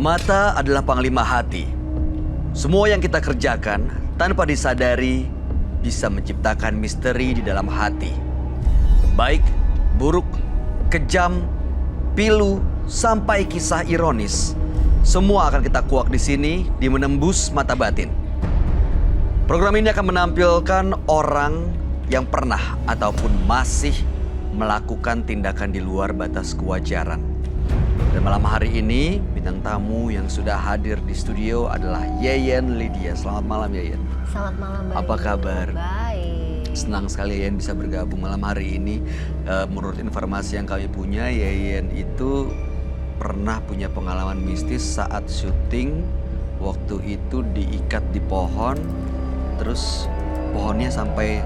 Mata adalah panglima hati. Semua yang kita kerjakan tanpa disadari bisa menciptakan misteri di dalam hati. Baik, buruk, kejam, pilu, sampai kisah ironis. Semua akan kita kuak di sini di Menembus Mata Batin. Program ini akan menampilkan orang yang pernah ataupun masih melakukan tindakan di luar batas kewajaran. Dan malam hari ini, bintang tamu yang sudah hadir di studio adalah Yeyen Lydia. Selamat malam, Yeyen. Selamat malam, baik. Apa kabar? Baik. Senang sekali Yeyen bisa bergabung malam hari ini. Menurut informasi yang kami punya, Yeyen itu pernah punya pengalaman mistis saat syuting. Waktu itu diikat di pohon, terus pohonnya sampai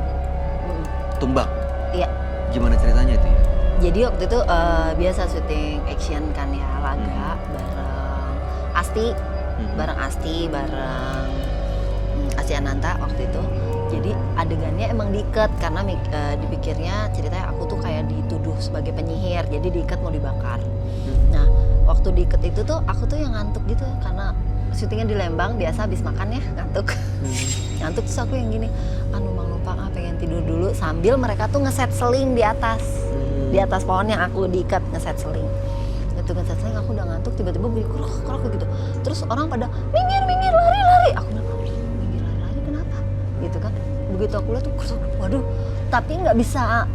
tumbang. Iya. Gimana ceritanya itu ya? Jadi waktu itu biasa syuting action kan ya, laga bareng Asti, bareng Asti Ananta waktu itu. Jadi adegannya emang diikat karena dipikirnya ceritanya aku tuh kayak dituduh sebagai penyihir, jadi diikat mau dibakar. Nah waktu diikat itu tuh aku tuh yang ngantuk gitu karena syutingnya di Lembang, biasa habis makan ya ngantuk. Ngantuk terus aku yang gini, Bang lupa pengen tidur dulu sambil mereka tuh ngeset seling di atas. Di atas pohon yang aku diikat ngeset seling. Itu ngeset seling aku udah ngantuk, tiba-tiba bunyi krok gitu. Terus orang pada minggir lari. Aku bilang, minggir lari kenapa? Gitu kan. Begitu aku lihat tuh waduh, tapi nggak bisa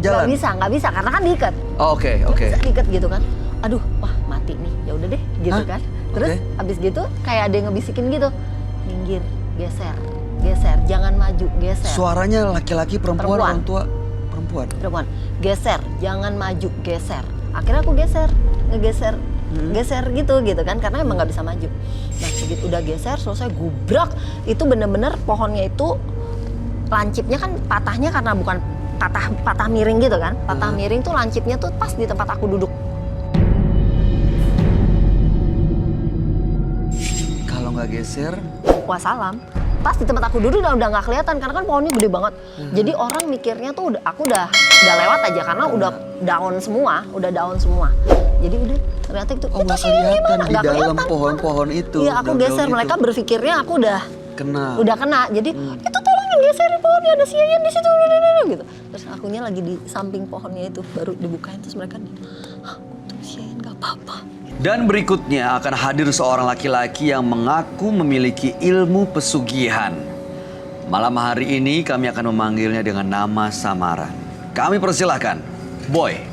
jalan. Nggak bisa karena kan diikat. Oh, oke. Bisa diikat gitu kan. Aduh, wah mati nih. Ya udah deh gitu kan. Terus abis gitu kayak ada yang ngebisikin gitu. Minggir, geser, jangan maju, geser. Suaranya laki-laki, perempuan, orang tua? Perempuan. Geser, jangan maju, geser. Akhirnya aku geser gitu kan, karena emang nggak bisa maju. Nah begitu udah geser, selesai gubrak, itu bener-bener pohonnya itu lancipnya kan patahnya karena bukan patah miring gitu kan. Patah miring tuh lancipnya tuh pas di tempat aku duduk. Kalau nggak geser? Wassalam. Pas di tempat aku duduk udah nggak kelihatan karena kan pohonnya gede banget. Jadi orang mikirnya tuh aku udah lewat aja karena udah daun semua. Jadi udah ternyata itu sini gimana? Di dalam pohon-pohon itu. Iya aku geser, mereka berpikirnya aku udah kena. Jadi itu tolongin geserin pohonnya, ada si Yeyen di situ gitu. Terus akunya lagi di samping pohonnya itu baru dibukain, terus mereka untung si Yeyen nggak apa-apa. Dan berikutnya akan hadir seorang laki-laki yang mengaku memiliki ilmu pesugihan. Malam hari ini kami akan memanggilnya dengan nama samaran. Kami persilahkan, Boy.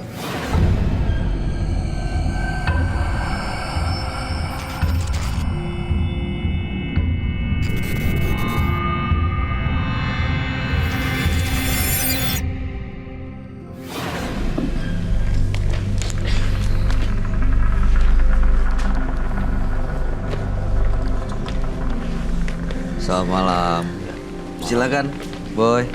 Selamat malam. Silakan, Boy.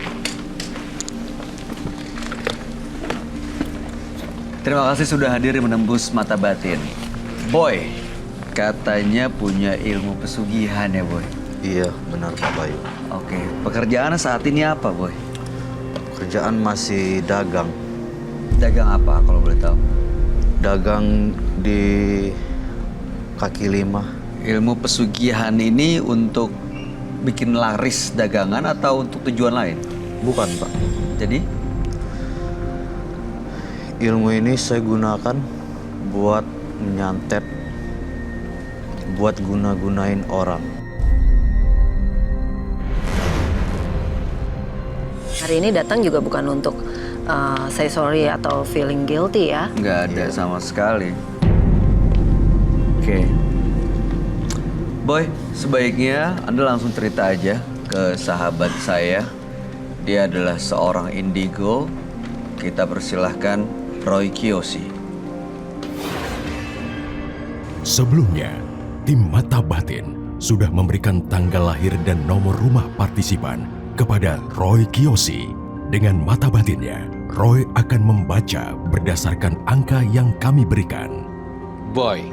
Terima kasih sudah hadir di Menembus Mata Batin. Boy, katanya punya ilmu pesugihan ya, Boy? Iya, benar Pak Bayu. Oke, pekerjaan saat ini apa, Boy? Pekerjaan masih dagang. Dagang apa kalau boleh tahu? Dagang di kaki lima. Ilmu pesugihan ini untuk bikin laris dagangan atau untuk tujuan lain? Bukan Pak. Jadi? Ilmu ini saya gunakan buat menyantet, buat guna-gunain orang. Hari ini datang juga bukan untuk say sorry atau feeling guilty ya. Nggak ada sama sekali. Oke. Boy, sebaiknya Anda langsung cerita aja ke sahabat saya. Dia adalah seorang indigo. Kita persilahkan Roy Kiyoshi. Sebelumnya, tim Mata Batin sudah memberikan tanggal lahir dan nomor rumah partisipan kepada Roy Kiyoshi. Dengan mata batinnya, Roy akan membaca berdasarkan angka yang kami berikan. Boy,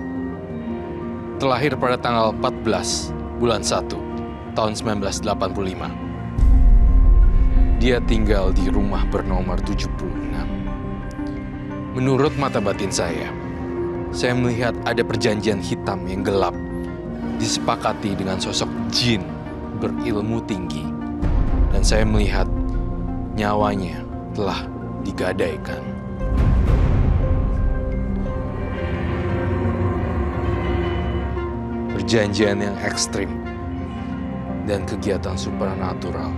terlahir pada tanggal 14 bulan 1 tahun 1985. Dia tinggal di rumah bernomor 76. Menurut mata batin saya, saya melihat ada perjanjian hitam yang gelap disepakati dengan sosok jin berilmu tinggi. Dan saya melihat nyawanya telah digadaikan. Perjanjian yang ekstrim dan kegiatan supernatural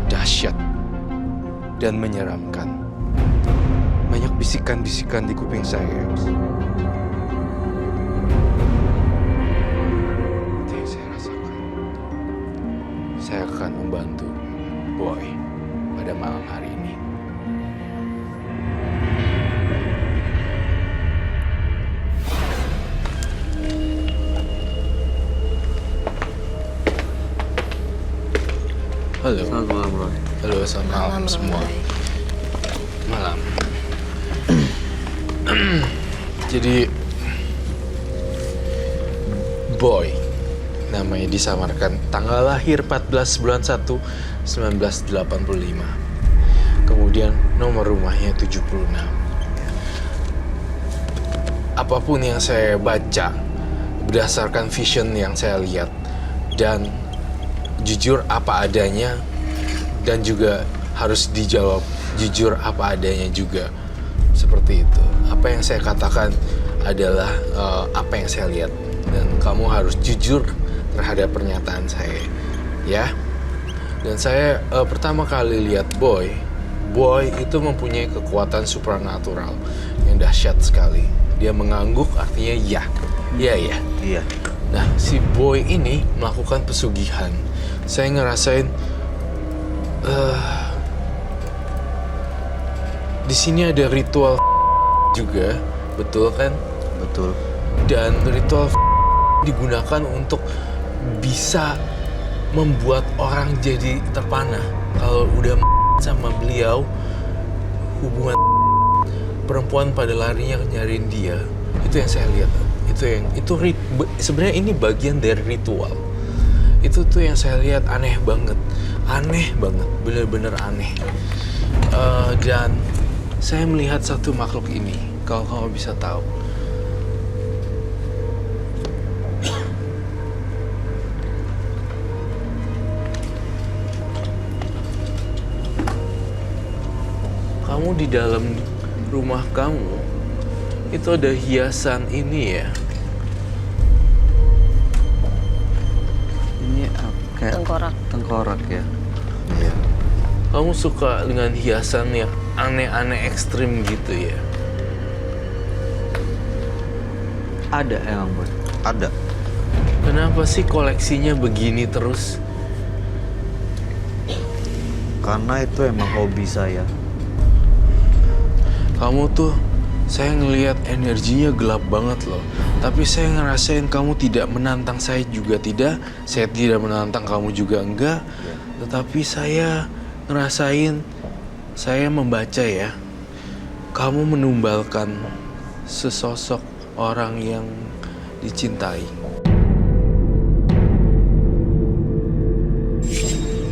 dahsyat dan menyeramkan. Banyak bisikan-bisikan di kuping saya. Itu yang saya rasakan. Saya akan membantu Boy pada malam hari ini. Halo. Selamat malam, Roy. Halo, selamat malam semua. Roy. Malam. Jadi Boy namanya disamarkan tanggal lahir 14 bulan 1 1985. Kemudian nomor rumahnya 76. Apapun yang saya baca berdasarkan vision yang saya lihat dan jujur apa adanya, dan juga harus dijawab jujur apa adanya juga. Seperti itu. Apa yang saya katakan adalah apa yang saya lihat, dan kamu harus jujur terhadap pernyataan saya, ya. Dan saya pertama kali lihat Boy itu mempunyai kekuatan supernatural yang dahsyat sekali. Dia mengangguk artinya ya. Iya. Nah, si Boy ini melakukan pesugihan. Saya ngerasain di sini ada ritual juga, betul kan? Betul. Dan ritual digunakan untuk bisa membuat orang jadi terpana. Kalau udah sama beliau, hubungan perempuan pada larinya nyariin dia. Itu yang saya lihat. Sebenarnya ini bagian dari ritual. Itu tuh yang saya lihat aneh banget, bener-bener aneh. Dan saya melihat satu makhluk ini, kalau kamu bisa tahu. Kamu di dalam rumah kamu itu ada hiasan ini ya. Ini kayak Tengkorak. ya. Iya. Kamu suka dengan hiasan yang aneh-aneh ekstrim gitu ya? Ada emang, Boy. Ada. Kenapa sih koleksinya begini terus? Karena itu emang hobi saya. Kamu tuh, saya ngelihat energinya gelap banget loh. Tapi saya ngerasain kamu tidak menantang saya juga tidak. Saya tidak menantang kamu juga enggak. Tetapi saya ngerasain, saya membaca ya. Kamu menumbalkan sesosok orang yang dicintai.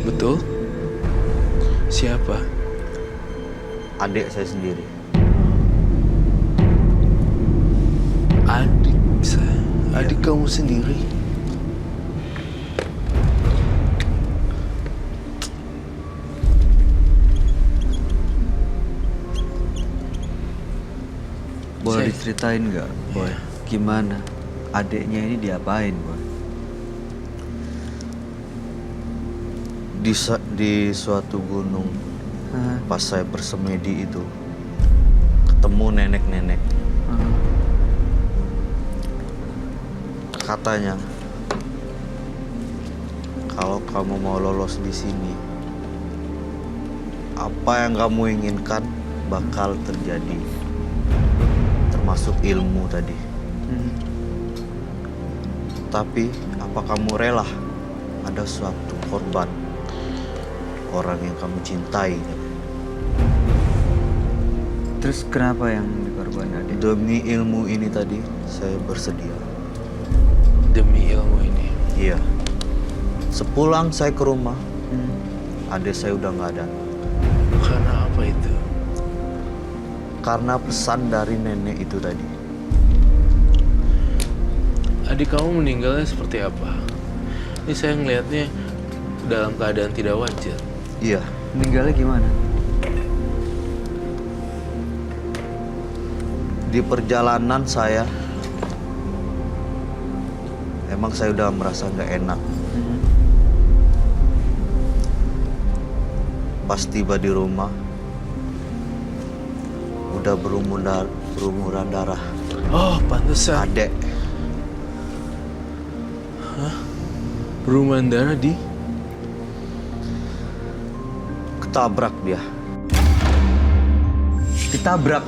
Betul? Siapa? Adik saya sendiri. Adik kamu sendiri. Boleh diceritain nggak, Boy? Gimana? Adiknya ini diapain, Boy? Di suatu gunung, pas saya bersemedi itu, ketemu nenek-nenek. Katanya, kalau kamu mau lolos di sini, apa yang kamu inginkan bakal terjadi, termasuk ilmu tadi. Tapi apa kamu rela ada suatu korban orang yang kamu cintai? Terus kenapa yang dikorban adik? Demi ilmu ini tadi, saya bersedia. Demi ilmu ini. Iya. Sepulang saya ke rumah, adik saya udah nggak ada. Karena apa itu? Karena pesan dari nenek itu tadi. adik kamu meninggalnya seperti apa? Ini saya ngelihatnya dalam keadaan tidak wajar. Iya, Meninggalnya gimana? di perjalanan saya emang saya udah merasa nggak enak. Pas tiba di rumah udah berumuran darah. Oh, pantesan. Adek, Berumuran darah di ketabrak dia. Ketabrak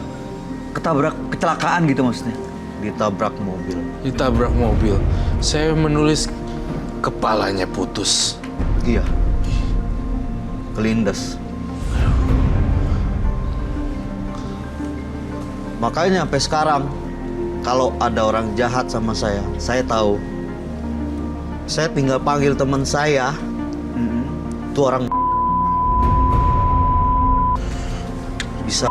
kecelakaan gitu maksudnya? Ditabrak mobil. ditabrak mobil. Saya menulis kepalanya putus. Iya. Kelindes. Makanya sampai sekarang kalau ada orang jahat sama saya tahu. Saya tinggal panggil teman saya. Itu orang bisa.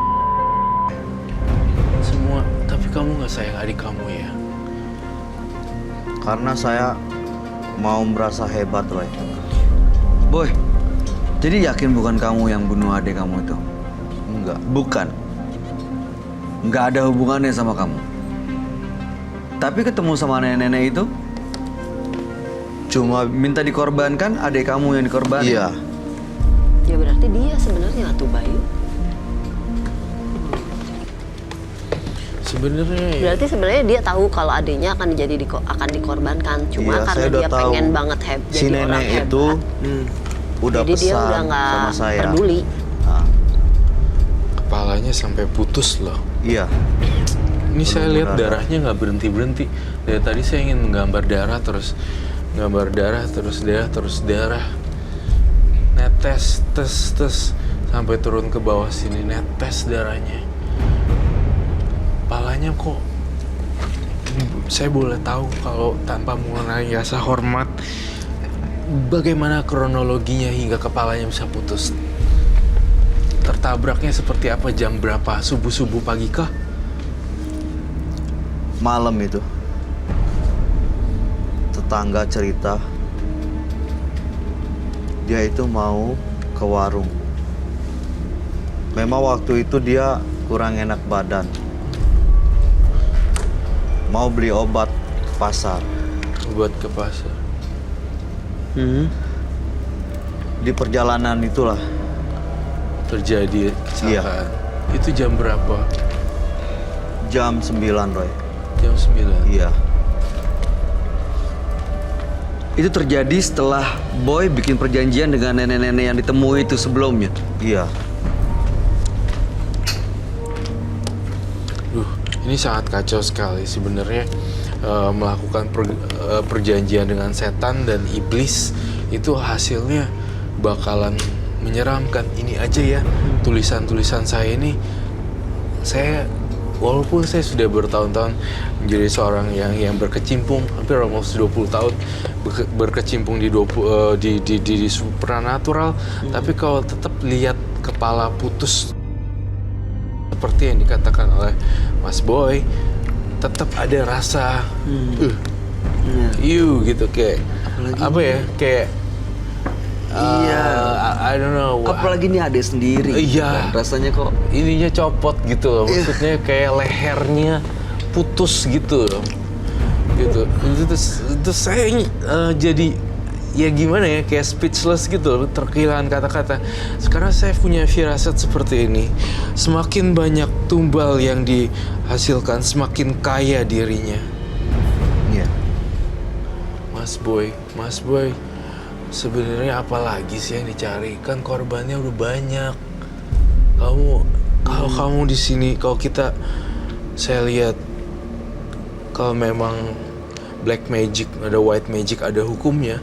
Semua, tapi kamu nggak sayang adik kamu ya? Karena saya mau merasa hebat, Roy. Boy, jadi yakin bukan kamu yang bunuh adik kamu itu? Enggak. Bukan. Nggak ada hubungannya sama kamu. Tapi ketemu sama nenek-nenek itu, Cuma minta dikorbankan, adik kamu yang dikorbanin. iya. Ya berarti dia sebenarnya tuh Bayu. Sebenarnya ya, Berarti sebenarnya dia tahu kalau adiknya akan akan dikorbankan. Cuma Iya, karena saya udah dia tahu. pengen banget Si jadi orang nenek hebat. itu udah Jadi dia pesan udah nggak sama saya. peduli. Nah, kepalanya sampai putus loh. iya. Ini saya lihat darah. darahnya nggak berhenti-berhenti. Dari tadi saya ingin menggambar darah terus darah. Netes, tes, sampai turun ke bawah sini, netes darahnya. Kepalanya kok, saya boleh tahu kalau tanpa mengenai rasa hormat, bagaimana kronologinya hingga kepalanya bisa putus? Tertabraknya seperti apa, jam berapa, subuh-subuh pagi kah? Malam itu tetangga cerita dia itu mau ke warung. Memang waktu itu dia kurang enak badan, mau beli obat ke pasar. Buat ke pasar. Di perjalanan itulah Terjadi kecelakaan. Itu jam berapa? jam 9, Roy. Jam 9. Iya. Itu terjadi setelah Boy bikin perjanjian dengan nenek-nenek yang ditemui itu sebelumnya. Iya. Ini sangat kacau sekali sebenarnya. Melakukan perjanjian dengan setan dan iblis itu hasilnya bakalan menyeramkan. Ini aja ya, tulisan-tulisan saya ini, saya walaupun saya sudah bertahun-tahun menjadi seorang yang berkecimpung hampir almost 20 tahun berkecimpung di supranatural, tapi kalau tetap lihat kepala putus seperti yang dikatakan oleh Mas Boy, tetap ada rasa gitu, kayak apa ya, kayak Iya. I don't know. Apalagi ini adik sendiri. Iya. Kan? Rasanya kok Ininya copot gitu loh. Maksudnya kayak lehernya putus gitu loh. Gitu. Terus saya jadi ya gimana ya, kayak speechless gitu loh, terkehilangan kata-kata. Sekarang saya punya firasat seperti ini. Semakin banyak tumbal yang dihasilkan, semakin kaya dirinya. Iya. Mas Boy, sebenarnya apa lagi sih yang dicari? Kan korbannya udah banyak. Kalau kamu di sini, kalau kita, saya lihat kalau memang black magic, ada white magic, ada hukumnya,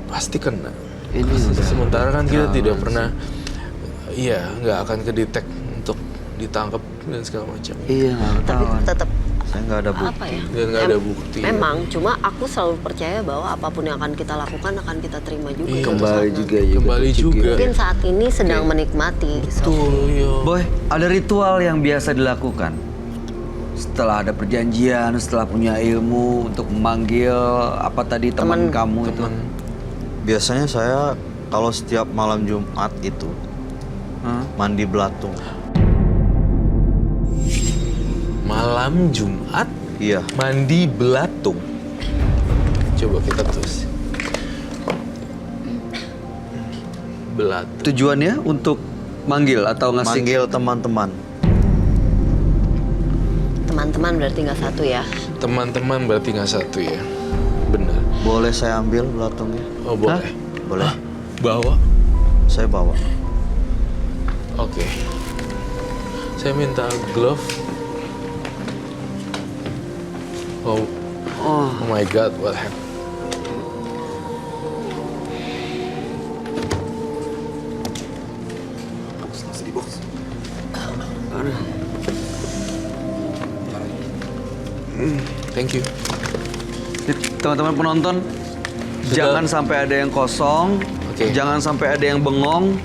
pasti kena. ini udah. Sementara kan kita ketahuan tidak sih. pernah, iya, nggak akan kedetek untuk ditangkap dan segala macam. Iya, nggak Tapi ketahuan. tetap Saya nggak ada bukti. apa ya? Dan nggak ada bukti. Memang, cuma aku selalu percaya bahwa apapun yang akan kita lakukan akan kita terima juga. Iya. suatu Kembali saat juga nanti. Kembali juga. Mungkin saat ini sedang menikmati. Betul, yo. Boy, ada ritual yang biasa dilakukan setelah ada perjanjian, setelah punya ilmu untuk memanggil apa tadi teman kamu itu? Biasanya saya kalau setiap malam Jumat itu mandi belatung. Malam Jumat Iya. mandi belatung. Coba kita terus. Belatung. Tujuannya untuk manggil atau ngasih? Manggil teman-teman. Teman-teman berarti nggak satu ya? Teman-teman berarti nggak satu ya? Benar. Boleh saya ambil belatungnya? Oh boleh. Boleh. Bawa. Saya bawa. Oke. Saya minta glove. Oh my God, what happened? Thank you. Teman-teman penonton, jangan sampai ada yang kosong, Oke. jangan sampai ada yang bengong.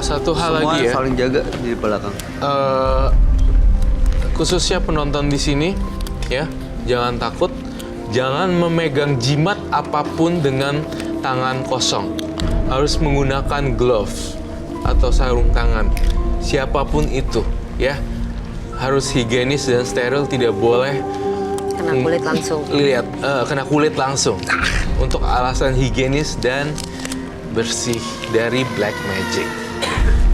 Satu hal Semua lagi ya. saling jaga di belakang. Khususnya penonton di sini, ya, jangan takut, jangan memegang jimat apapun dengan tangan kosong. Harus menggunakan glove atau sarung tangan, siapapun itu, ya. Harus higienis dan steril, tidak boleh Kena kulit langsung. kena kulit langsung. Untuk alasan higienis dan bersih dari black magic.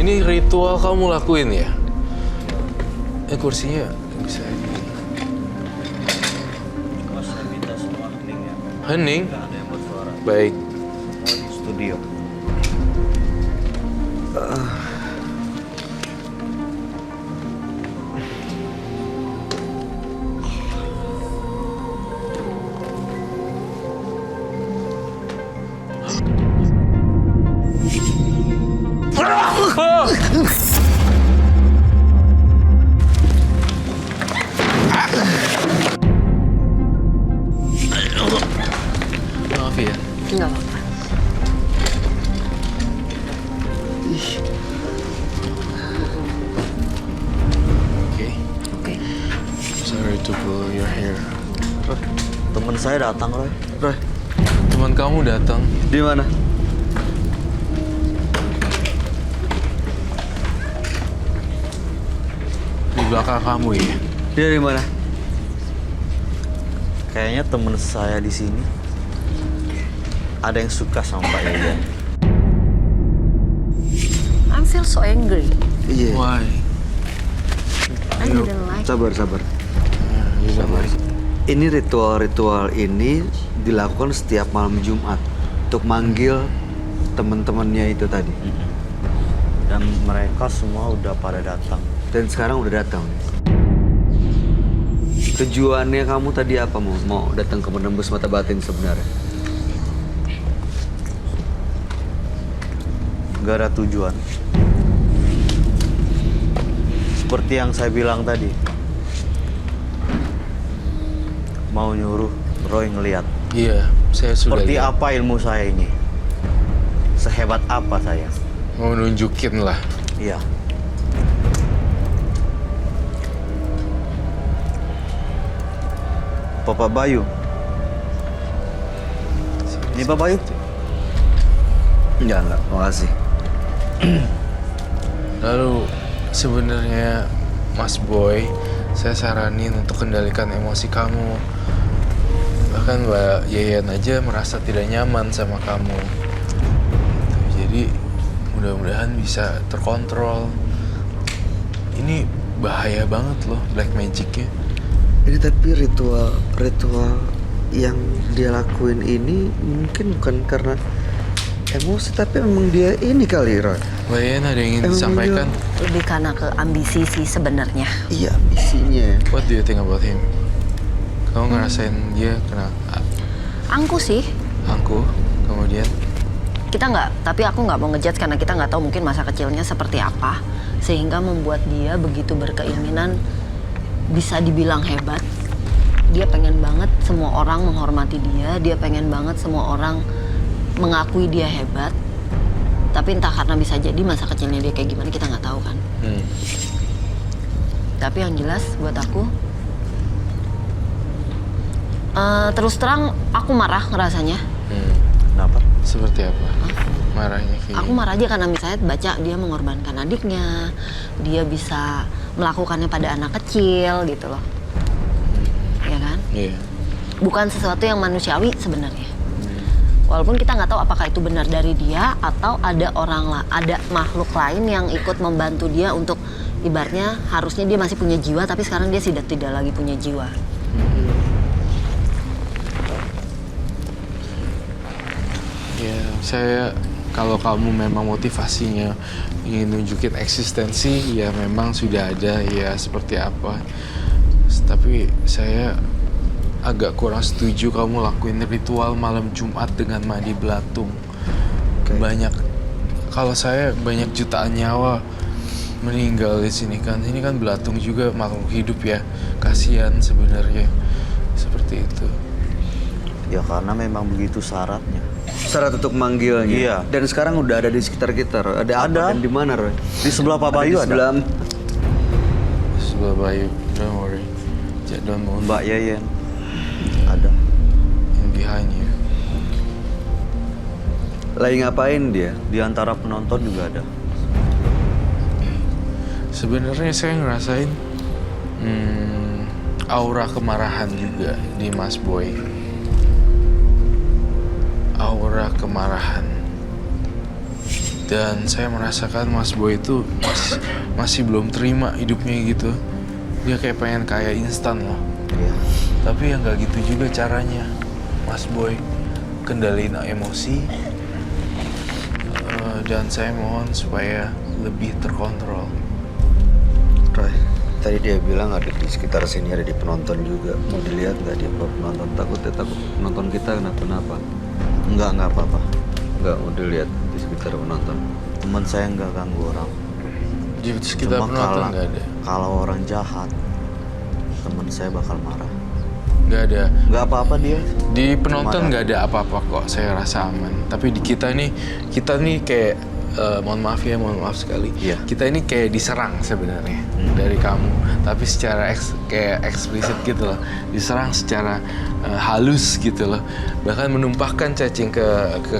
Ini ritual kamu lakuin ya? Kursinya bisa ini. Saya minta semua hening ya. Hening? Nggak ada yang bersuara. Baik. Studio. Maaf ya. Nggak apa-apa. Oke. Oke. Sorry to pull your hair. Teman saya datang, Roy. Roy, Teman kamu datang. di mana? Di belakang kamu ya. Dia di mana? Kayaknya teman saya di sini ada yang suka sama Pak Yayan. I feel so angry. Iya. Why? I didn't like. Sabar, sabar. You don't like it. Ini ritual-ritual ini dilakukan setiap malam Jumat untuk manggil teman-temannya itu tadi. Dan mereka semua udah pada datang. Dan sekarang udah datang. Tujuannya kamu tadi apa, mau datang ke menembus mata batin sebenarnya? Gak ada tujuan. Seperti yang saya bilang tadi. Mau nyuruh Roy ngeliat. Iya, saya sudah Seperti lihat. apa ilmu saya ini? Sehebat apa saya? Mau nunjukin lah. Iya. Bapak Bayu. Ini Pak Bayu. Enggak, makasih. Lalu sebenarnya Mas Boy, saya saranin untuk kendalikan emosi kamu. Bahkan Mbak Yayan aja merasa tidak nyaman sama kamu. Jadi mudah-mudahan bisa terkontrol. Ini bahaya banget loh black magicnya. Ini tapi ritual yang dia lakuin ini mungkin bukan karena emosi, tapi memang dia ini kali, Roy. Mbak Yayan ada yang ingin Emang disampaikan? Lebih karena ke ambisi sih sebenarnya. Iya, isinya. What do you think about him? Kamu ngerasain dia kena Angku sih. angku, kemudian Tapi aku nggak mau ngejudge karena kita nggak tahu mungkin masa kecilnya seperti apa. Sehingga membuat dia begitu berkeinginan bisa dibilang hebat. Dia pengen banget semua orang menghormati dia. Dia pengen banget semua orang mengakui dia hebat. Tapi entah karena bisa jadi masa kecilnya dia kayak gimana kita nggak tahu kan. Tapi yang jelas buat aku, terus terang aku marah ngerasanya. Kenapa? Seperti apa? Marahnya kayak Aku marah aja karena misalnya baca dia mengorbankan adiknya, dia bisa melakukannya pada anak kecil gitu loh, ya kan? Iya. Bukan sesuatu yang manusiawi sebenarnya. Walaupun kita nggak tahu apakah itu benar dari dia atau ada ada makhluk lain yang ikut membantu dia untuk ibaratnya harusnya dia masih punya jiwa tapi sekarang dia tidak lagi punya jiwa. Ya, saya kalau kamu memang motivasinya ingin nunjukin eksistensi, ya memang sudah ada ya seperti apa. Tapi saya agak kurang setuju kamu lakuin ritual malam Jumat dengan mandi belatung. Banyak, kalau saya banyak jutaan nyawa meninggal di sini kan. Ini kan belatung juga makhluk hidup ya. Kasihan sebenarnya seperti itu. Ya karena memang begitu syaratnya. Syarat untuk manggilnya. Iya. Dan sekarang udah ada di sekitar kita, Roy. Ada apa dan di mana, Roy? Di sebelah Pak Bayu Di ada. sebelah Sebelah Bayu, don't worry. Don't move. Mbak Yayen ada. In behind you. lagi ngapain dia? Di antara penonton juga ada. Sebenarnya saya ngerasain aura kemarahan juga di Mas Boy. Aura kemarahan. Dan saya merasakan Mas Boy itu masih belum terima hidupnya gitu. Dia kayak pengen kaya instan loh. Iya. Tapi ya nggak gitu juga caranya, Mas Boy. Kendaliin emosi. Dan saya mohon supaya lebih terkontrol. Roy, tadi dia bilang ada di sekitar sini, ada di penonton juga. Mau dilihat nggak dia penonton? Takut penonton kita kenapa-napa. Enggak apa-apa. Nggak mau dilihat di sekitar penonton. Teman saya nggak ganggu orang. Di sekitar Cuma penonton nggak ada. kalau orang jahat, teman saya bakal marah. Nggak ada. Nggak apa-apa dia. Di penonton Marah. nggak ada apa-apa kok, saya rasa aman. Tapi di kita nih kayak mohon maaf sekali. Iya. Kita ini kayak diserang sebenarnya dari kamu, tapi secara kayak eksplisit gitu loh. Diserang secara halus gitu loh. Bahkan menumpahkan cacing ke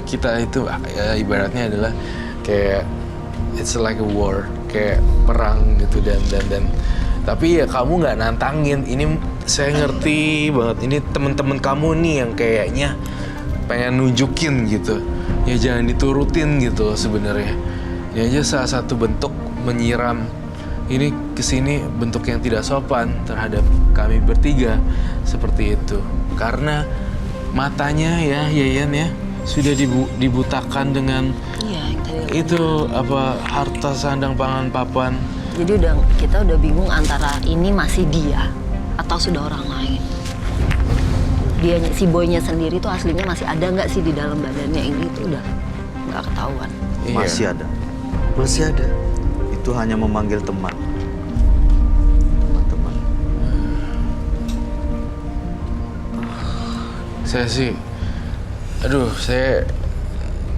kita itu ibaratnya adalah kayak it's like a war, kayak perang gitu dan tapi ya kamu nggak nantangin. Ini saya ngerti banget. Ini temen-temen kamu nih yang kayaknya pengen nunjukin gitu. Ya jangan diturutin gitu loh sebenarnya. Ini aja salah satu bentuk menyiram. Ini kesini bentuk yang tidak sopan terhadap kami bertiga seperti itu. Karena matanya ya Yayan ya sudah dibutakan dengan Iya, yang tadi aku itu apa harta sandang pangan papan. Jadi kita udah bingung antara ini masih dia atau sudah orang lain. Dia si boynya sendiri tuh aslinya masih ada nggak sih di dalam badannya ini tuh udah nggak ketahuan. Iya. Masih ada. Masih ada. Itu hanya memanggil teman. Teman-teman. Saya sih, aduh saya.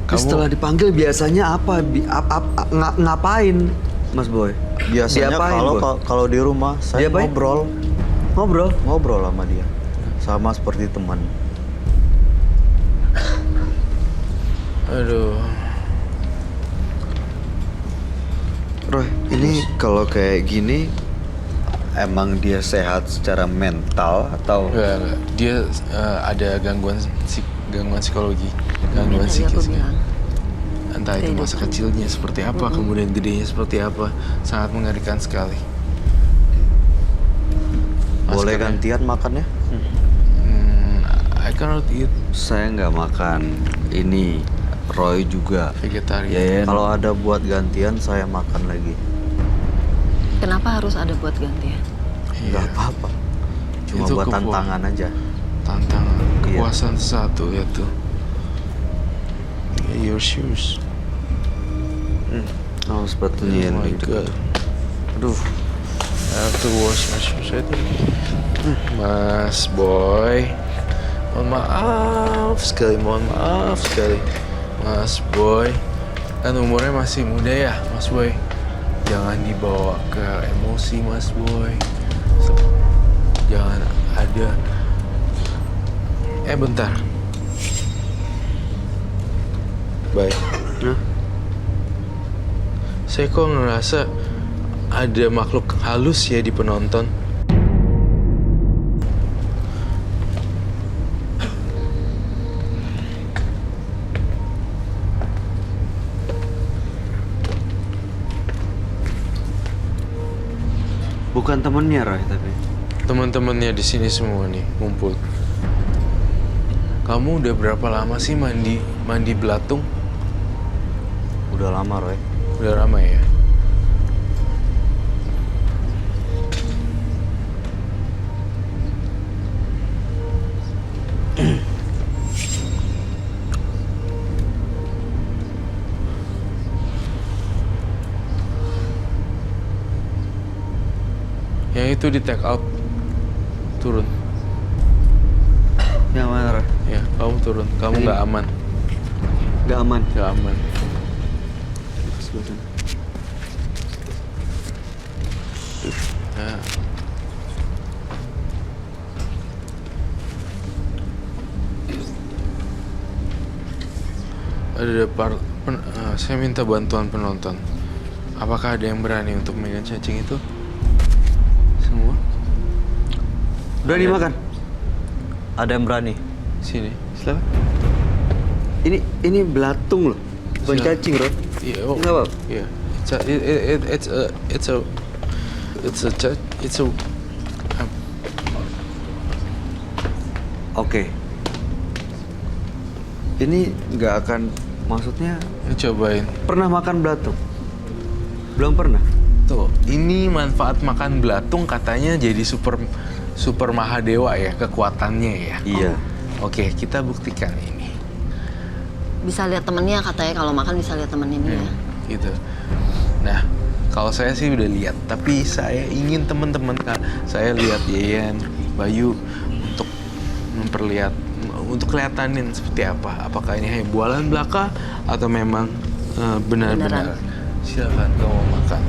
Terus setelah dipanggil biasanya apa? Ngapain, Mas Boy? Biasanya Diapain, Boy? kalau di rumah saya Diapain? ngobrol sama dia. Sama seperti teman. Aduh. Roy, ini kalau kayak gini emang dia sehat secara mental atau Enggak. Dia ada gangguan psikologi, gangguan Tadi aku psikisnya. bilang. Entah itu masa kecilnya seperti apa, kemudian gedenya seperti apa, sangat mengerikan sekali. Boleh Maskernya. gantian makannya? I cannot eat saya nggak makan ini? Roy juga. vegetarian. Kalau ada buat gantian saya makan lagi. Kenapa harus ada buat gantian? Nggak apa-apa. Cuma Itu buat kepuas- tantangan aja. Tantangan, Iya. kepuasan satu ya tuh. Your shoes. Oh, sepatunya yang Oh my gitu. God. Aduh, I have to wash my shoes, I think. Mas Boy, mohon maaf sekali, Mas Boy. Kan umurnya masih muda ya, Mas Boy. Jangan dibawa ke emosi, Mas Boy. Jangan ada... bentar. Baik. Hah? Saya kok ngerasa ada makhluk halus ya di penonton. Bukan temennya Roy tapi. Teman-temannya di sini semua nih ngumpul. Kamu udah berapa lama sih mandi belatung? Udah lama, Roy. Udah lama ya? Yang itu di take out. Turun. Yang mana Roy? Ya, kamu turun. Kamu Ini. nggak aman. Gak aman. Nggak aman. Sebelah sana. Nah. Saya minta bantuan penonton. Apakah ada yang berani untuk megang cacing itu? Semua? Udah dimakan. Ada yang berani. Sini. Silakan. Ini belatung loh. Bukan Silakan. cacing Roy. Iya. Oh. Nggak apa-apa. Iya. It's a. Oke. Ini nggak akan, maksudnya Cobain. pernah makan belatung? Belum pernah. Tuh, ini manfaat makan belatung katanya jadi super mahadewa ya kekuatannya ya. Iya. Oke, kita buktikan ini. Bisa lihat temennya katanya, kalau makan bisa lihat temen ini ya. Gitu. Nah, kalau saya sih udah lihat, tapi saya ingin teman-teman Kak, saya lihat Yeyen, Bayu untuk kelihatanin seperti apa. Apakah ini hanya bualan belaka atau memang benar-benar. Beneran. Silakan kamu makan.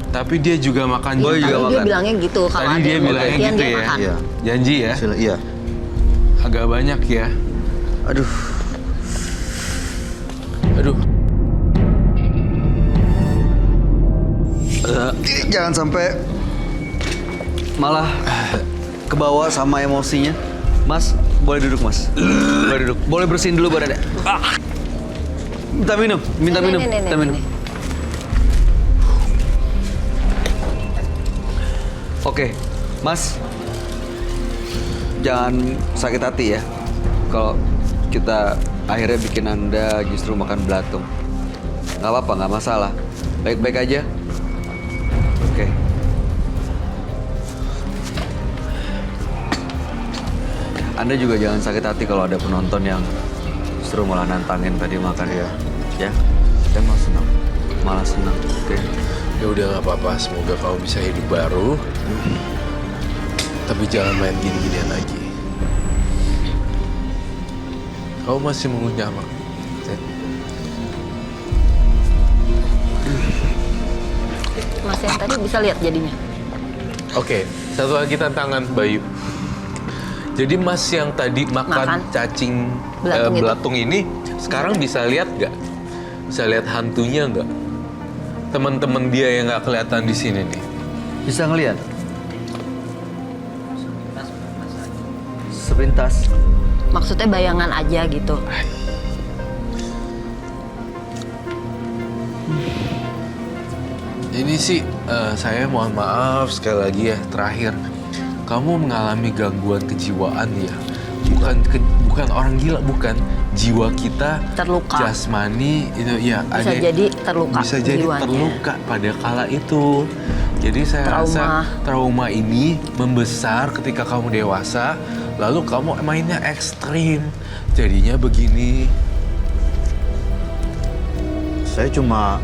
Tapi dia juga makan. Boy Tadi juga dia makan. bilangnya gitu, kalau Tadi ada dia yang bilangnya pengertian gitu dia ya. makan. Iya. Janji ya. Iya. Agak banyak ya. Aduh. Aduh. Jangan sampai malah ke bawah sama emosinya. Mas, boleh duduk, Mas. Boleh duduk. Boleh bersihin dulu badannya. Minta minum, minta minum, minta minum. Oke, Mas. Jangan sakit hati ya. Kalau kita akhirnya bikin Anda justru makan belatung. Nggak apa-apa, nggak masalah. Baik-baik aja. Oke. Anda juga jangan sakit hati kalau ada penonton yang justru malah nantangin tadi makan ya. Ya, saya malah senang. Malah senang. Oke. Ya udah nggak apa-apa. Semoga kamu bisa hidup baru. Tapi jangan main gini-ginian lagi. Kamu masih mengunyah mak. Mas yang tadi bisa lihat jadinya. Oke, satu lagi tantangan Bayu. Jadi Mas yang tadi makan cacing belatung ini sekarang bisa lihat nggak? Bisa lihat hantunya nggak? Teman-teman dia yang nggak kelihatan di sini nih. Bisa ngelihat? Sepintas. Maksudnya bayangan aja gitu. Ini sih saya mohon maaf sekali lagi ya terakhir. Kamu mengalami gangguan kejiwaan ya. Bukan orang gila, bukan. Jiwa kita Terluka. jasmani itu ya Bisa jadi terluka Bisa jadi jiwanya. terluka pada kala itu. Jadi saya rasa trauma ini membesar ketika kamu dewasa, lalu kamu mainnya ekstrim. Jadinya begini. Saya cuma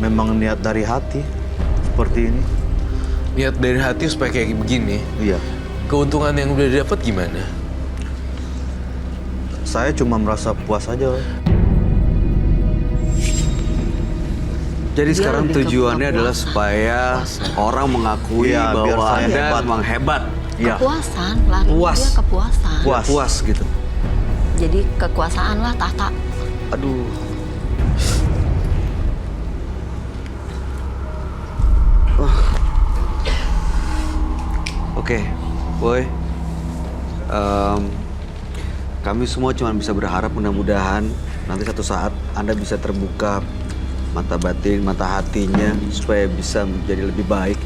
memang niat dari hati seperti ini. Niat dari hati supaya kayak begini. Iya. Keuntungan yang udah dapat gimana? Saya cuma merasa puas aja. Jadi Dia sekarang lebih ke tujuannya adalah kepuasan. supaya Kepuasan. orang mengakui Iya, biar bahwa saya Anda hebat. memang hebat. Iya. Kepuasan, lari Puas. dia kepuasan. Puas gitu. Jadi kekuasaan lah, tahta. Aduh. Oke, boy. Kami semua cuma bisa berharap mudah-mudahan nanti satu saat Anda bisa terbuka mata batin, mata hatinya supaya bisa menjadi lebih baik.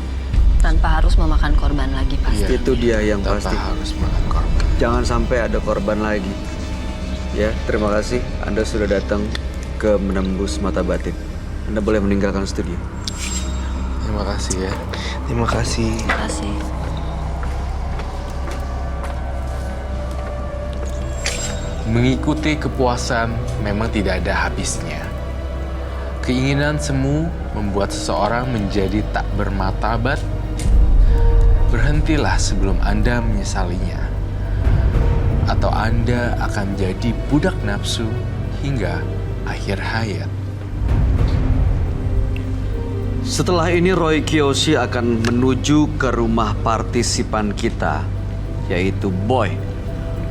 Tanpa harus memakan korban lagi pasti. Iya. Itu dia yang Tanpa pasti. harus makan korban. Jangan sampai ada korban lagi. Ya, terima kasih Anda sudah datang ke Menembus Mata Batin. Anda boleh meninggalkan studio. Terima kasih ya. Terima kasih. Terima kasih. Mengikuti kepuasan memang tidak ada habisnya. Keinginan semu membuat seseorang menjadi tak bermartabat. Berhentilah sebelum Anda menyesalinya. Atau Anda akan menjadi budak nafsu hingga akhir hayat. Setelah ini Roy Kiyoshi akan menuju ke rumah partisipan kita, yaitu Boy,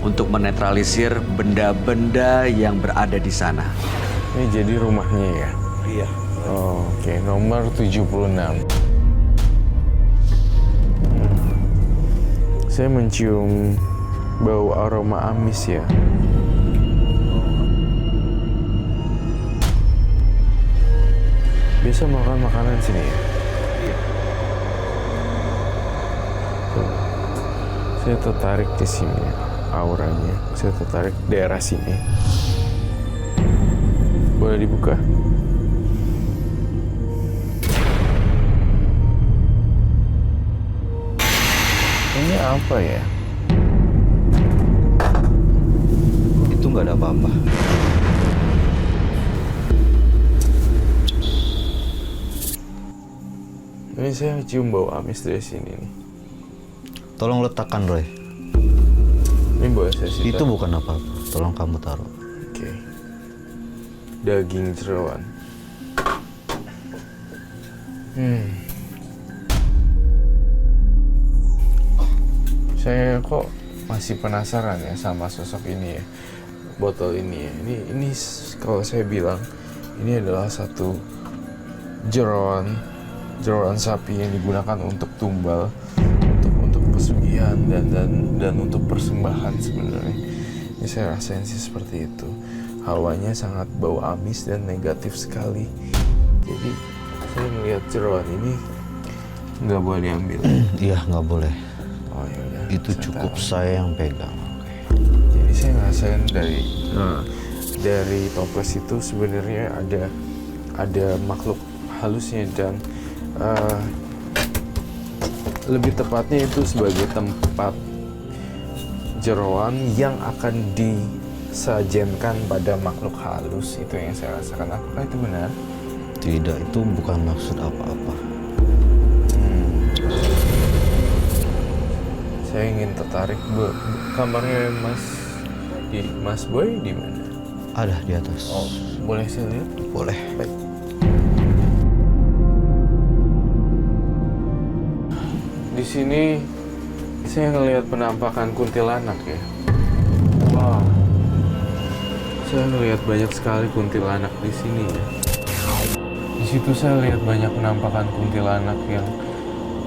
untuk menetralisir benda-benda yang berada di sana. Ini jadi rumahnya ya? Iya. Oh, oke, nomor 76. Saya mencium bau aroma amis ya. Biasa makan makanan sini ya? Iya. Saya tertarik di sini, auranya. Saya tertarik daerah sini. Boleh dibuka? Ini apa ya? Itu nggak ada apa-apa. Ini saya cium bau amis dari sini nih. Tolong letakkan, Roy. Ini boleh saya sita? Itu bukan apa-apa. Tolong kamu taruh. Oke. Daging jeroan. Saya kok masih penasaran ya sama sosok ini ya. Botol ini ya. Ini kalau saya bilang ini adalah satu jeroan sapi yang digunakan untuk tumbal, untuk pesugihan dan untuk persembahan sebenarnya. Ini saya rasain sih seperti itu. Hawanya sangat bau amis dan negatif sekali. Jadi saya melihat jeroan ini nggak boleh diambil. Iya, nggak boleh. Oh ya udah. Itu saya cukup taruh. saya yang pegang. Jadi saya ngerasain dari toples itu sebenarnya ada makhluk halusnya dan lebih tepatnya itu sebagai tempat jeroan yang akan disajenkan pada makhluk halus. Itu yang saya rasakan. Apakah itu benar? Tidak, itu bukan maksud apa-apa. Saya ingin tertarik. Kamarnya Mas Boy di mana? Ada di atas. Oh, boleh saya lihat? Boleh. Baik. Di sini saya ngelihat penampakan kuntilanak ya. Wow. Saya ngelihat banyak sekali kuntilanak di sini ya. Di situ saya lihat banyak penampakan kuntilanak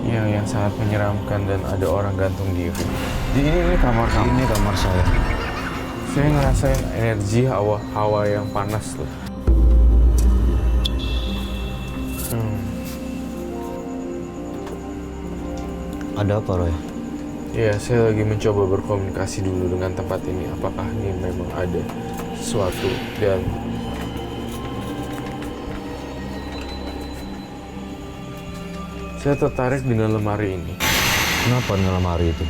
yang sangat menyeramkan dan ada orang gantung diri. Ini kamar kamu. Ini kamar saya. Saya ngerasain energi hawa yang panas loh. Ada apa, Roy? Ya, saya lagi mencoba berkomunikasi dulu dengan tempat ini. Apakah ini memang ada sesuatu dan saya tertarik dengan lemari ini. Kenapa dengan lemari itu?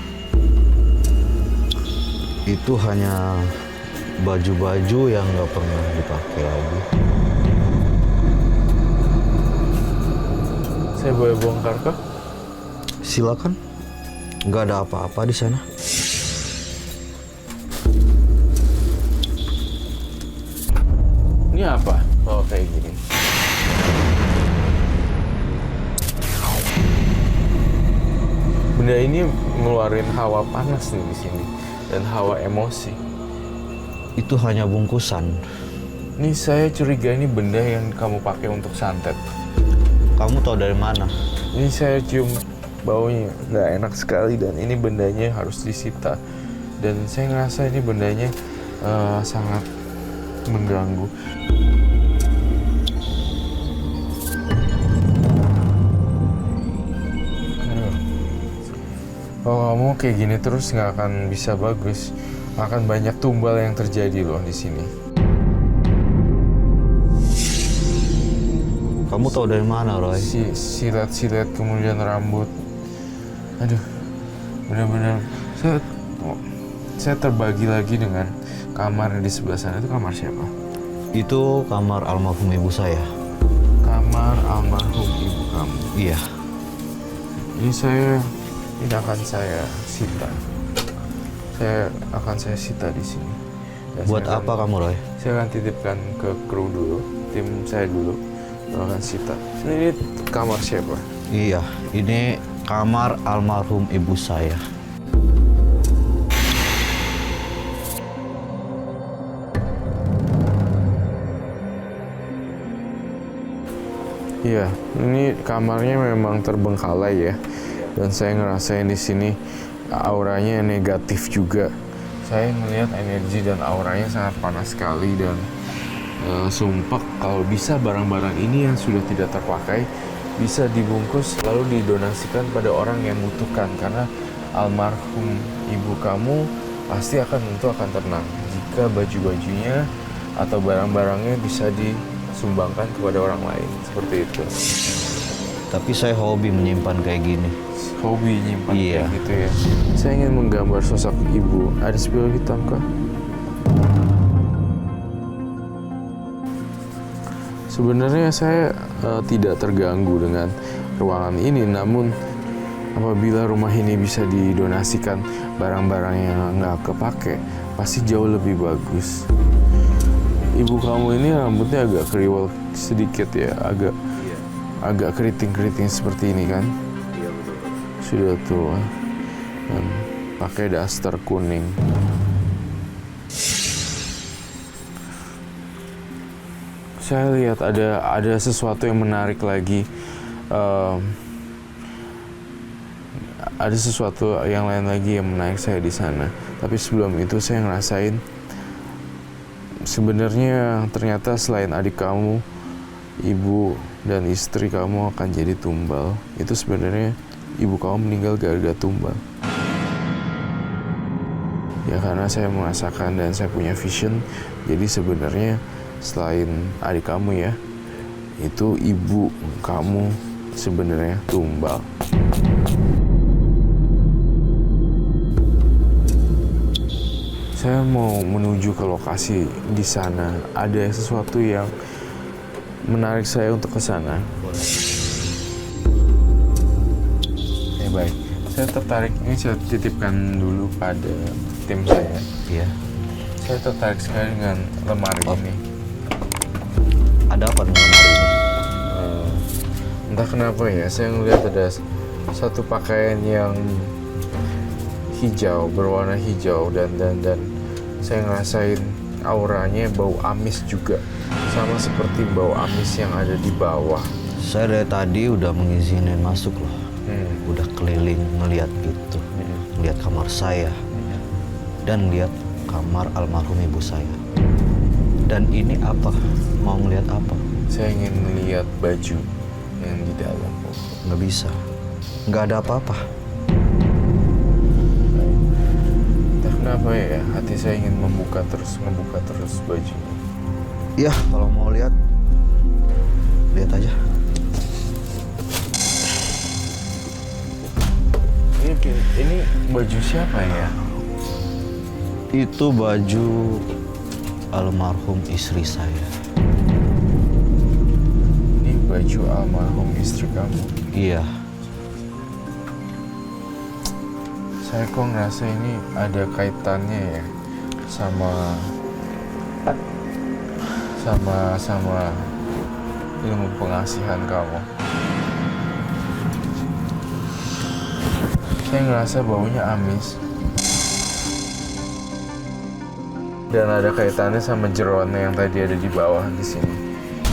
Itu hanya baju-baju yang nggak pernah dipakai lagi. Saya boleh bongkar kah? Silakan. Nggak ada apa-apa di sana. Ini apa? Oh, kayak gini. benda ini ngeluarin hawa panas nih di sini dan hawa emosi. Itu hanya bungkusan. Ini saya curiga ini benda yang kamu pakai untuk santet. Kamu tahu dari mana? Ini saya cium baunya nggak enak sekali dan ini bendanya harus disita. Dan saya ngerasa ini bendanya sangat mengganggu. Kalau kamu kayak gini terus nggak akan bisa bagus. Akan banyak tumbal yang terjadi loh di sini. Kamu tahu dari mana, Roy? Silet-silet kemudian rambut. Aduh, benar-benar saya terbagi lagi dengan kamar di sebelah sana. Itu kamar siapa? Itu kamar almarhum ibu saya. Kamar almarhum ibu kamu. Iya. Ini akan saya sita. Saya sita di sini. Dan Buat saya apa kamu, Roy? Saya akan titipkan ke kru dulu, tim saya dulu. Saya akan sita. Ini kamar siapa? Iya, ini kamar almarhum ibu saya. Iya, ini kamarnya memang terbengkalai ya. Dan saya ngerasain di sini auranya negatif juga. Saya melihat energi dan auranya sangat panas sekali dan sumpah kalau bisa barang-barang ini yang sudah tidak terpakai bisa dibungkus lalu didonasikan pada orang yang membutuhkan karena almarhum ibu kamu pasti tentu akan tenang jika baju-bajunya atau barang-barangnya bisa disumbangkan kepada orang lain seperti itu. Tapi saya hobi menyimpan kayak gini. Hobi nyimpan Iya. kayak gitu ya. Saya ingin menggambar sosok ibu. Ada spill hitam kah? Sebenarnya saya tidak terganggu dengan ruangan ini, namun apabila rumah ini bisa didonasikan barang-barang yang nggak kepake, pasti jauh lebih bagus. Ibu kamu ini rambutnya agak kriwel sedikit ya, agak keriting-keriting seperti ini kan? Sudah tua dan pakai daster kuning. Saya lihat ada sesuatu yang menarik lagi. Ada sesuatu yang lain lagi yang menarik saya di sana. Tapi sebelum itu saya ngerasain sebenarnya ternyata selain adik kamu, ibu dan istri kamu akan jadi tumbal. Itu sebenarnya ibu kamu meninggal gara-gara tumbal. Ya karena saya merasakan dan saya punya vision. Jadi sebenarnya selain adik kamu ya, itu ibu kamu sebenarnya tumbal. Saya mau menuju ke lokasi di sana. Ada sesuatu yang menarik saya untuk ke sana. Baik, saya tertarik, ini saya titipkan dulu pada tim saya. Iya. Saya tertarik sekali dengan lemari ini. Ada apa dengan lemari ini? Entah kenapa ya, saya ngelihat ada satu pakaian yang hijau, berwarna hijau dan saya ngerasain auranya bau amis juga. Sama seperti bau amis yang ada di bawah. Saya dari tadi udah mengizinin masuk loh. Udah keliling ngeliat itu, ngeliat kamar saya dan lihat kamar almarhum ibu saya. Dan ini apa? Mau ngeliat apa? Saya ingin melihat baju yang di dalam. Nggak bisa, nggak ada apa-apa. Entah kenapa ya, hati saya ingin membuka terus bajunya. Iya, kalau mau lihat, lihat aja. Ini baju siapa ya? Itu baju almarhum istri saya. Ini baju almarhum istri kamu? Iya. Saya kok ngerasa ini ada kaitannya ya sama ilmu pengasihan kamu. Saya ngerasa baunya amis. Dan ada kaitannya sama jeroannya yang tadi ada di bawah di sini.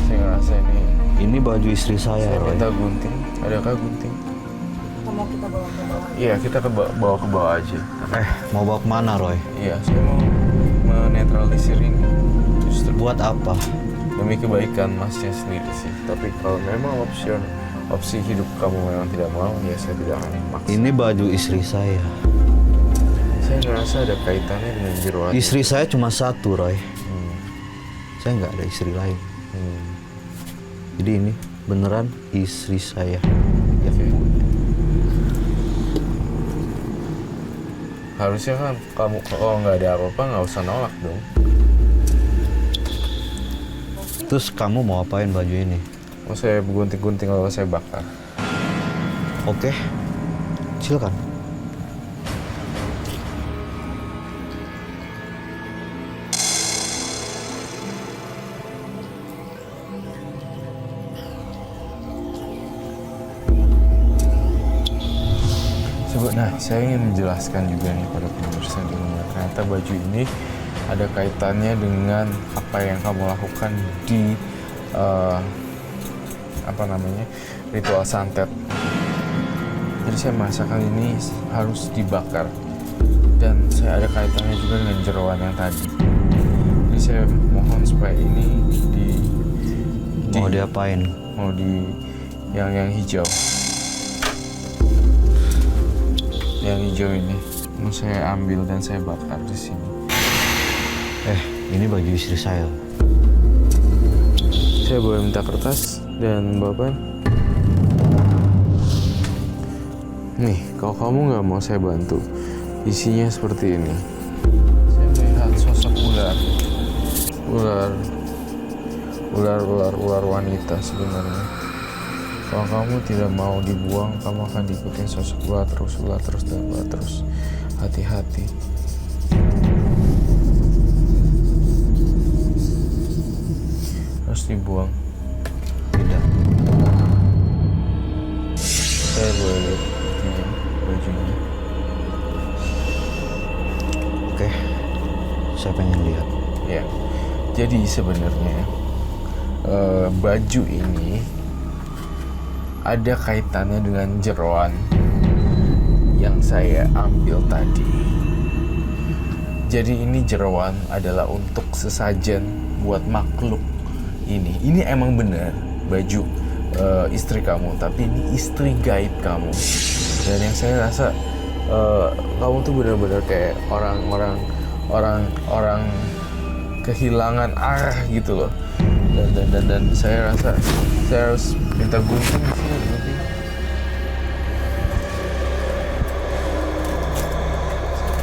Saya ngerasa Ini baju istri saya, saya Roy. minta gunting. Adakah gunting? Mau kita bawa ke bawah? Iya, kita bawa ke bawah aja. Mau bawa kemana, Roy? Iya, saya mau menetralisir ini. Justru Buat apa? demi kebaikan masnya sendiri sih. Tapi kalau memang opsi hidup kamu memang tidak mau, ya saya tidak akan maksa. Ini baju istri saya. Saya ngerasa ada kaitannya dengan jeroan. Istri saya cuma satu, Roy. Saya nggak ada istri lain. Jadi ini beneran istri saya. Ya. Harusnya kan kamu kalau nggak ada apa-apa nggak usah nolak dong. Terus kamu mau apain baju ini? Mau saya gunting-gunting lalu saya bakar. Oke, silakan. Nah, saya ingin menjelaskan juga nih pada pemirsa di rumah. Ternyata baju ini ada kaitannya dengan apa yang kamu lakukan di ritual santet. Jadi saya merasakan ini harus dibakar dan saya ada kaitannya juga dengan jeroan yang tadi. Jadi saya mohon supaya ini Mau diapain? mau di yang hijau. Yang hijau ini mau saya ambil dan saya bakar di sini. Ini baju istri saya. Saya boleh minta kertas dan bapak? Nih, kalau kamu nggak mau saya bantu, isinya seperti ini. Saya melihat sosok ular wanita sebenarnya. Kalau kamu tidak mau dibuang, kamu akan diikutin sosok ular terus. Hati-hati. Harus dibuang. Tidak. Saya boleh lihat ini bajunya. Oke, saya pengen lihat. Ya, jadi sebenarnya baju ini ada kaitannya dengan jeroan yang saya ambil tadi. Jadi ini jeroan adalah untuk sesajen buat makhluk ini. Ini emang benar baju istri kamu, tapi ini istri gaib kamu. Dan yang saya rasa kamu tuh benar-benar kayak orang kehilangan arah gitu loh. Dan saya rasa saya harus minta gunting sih.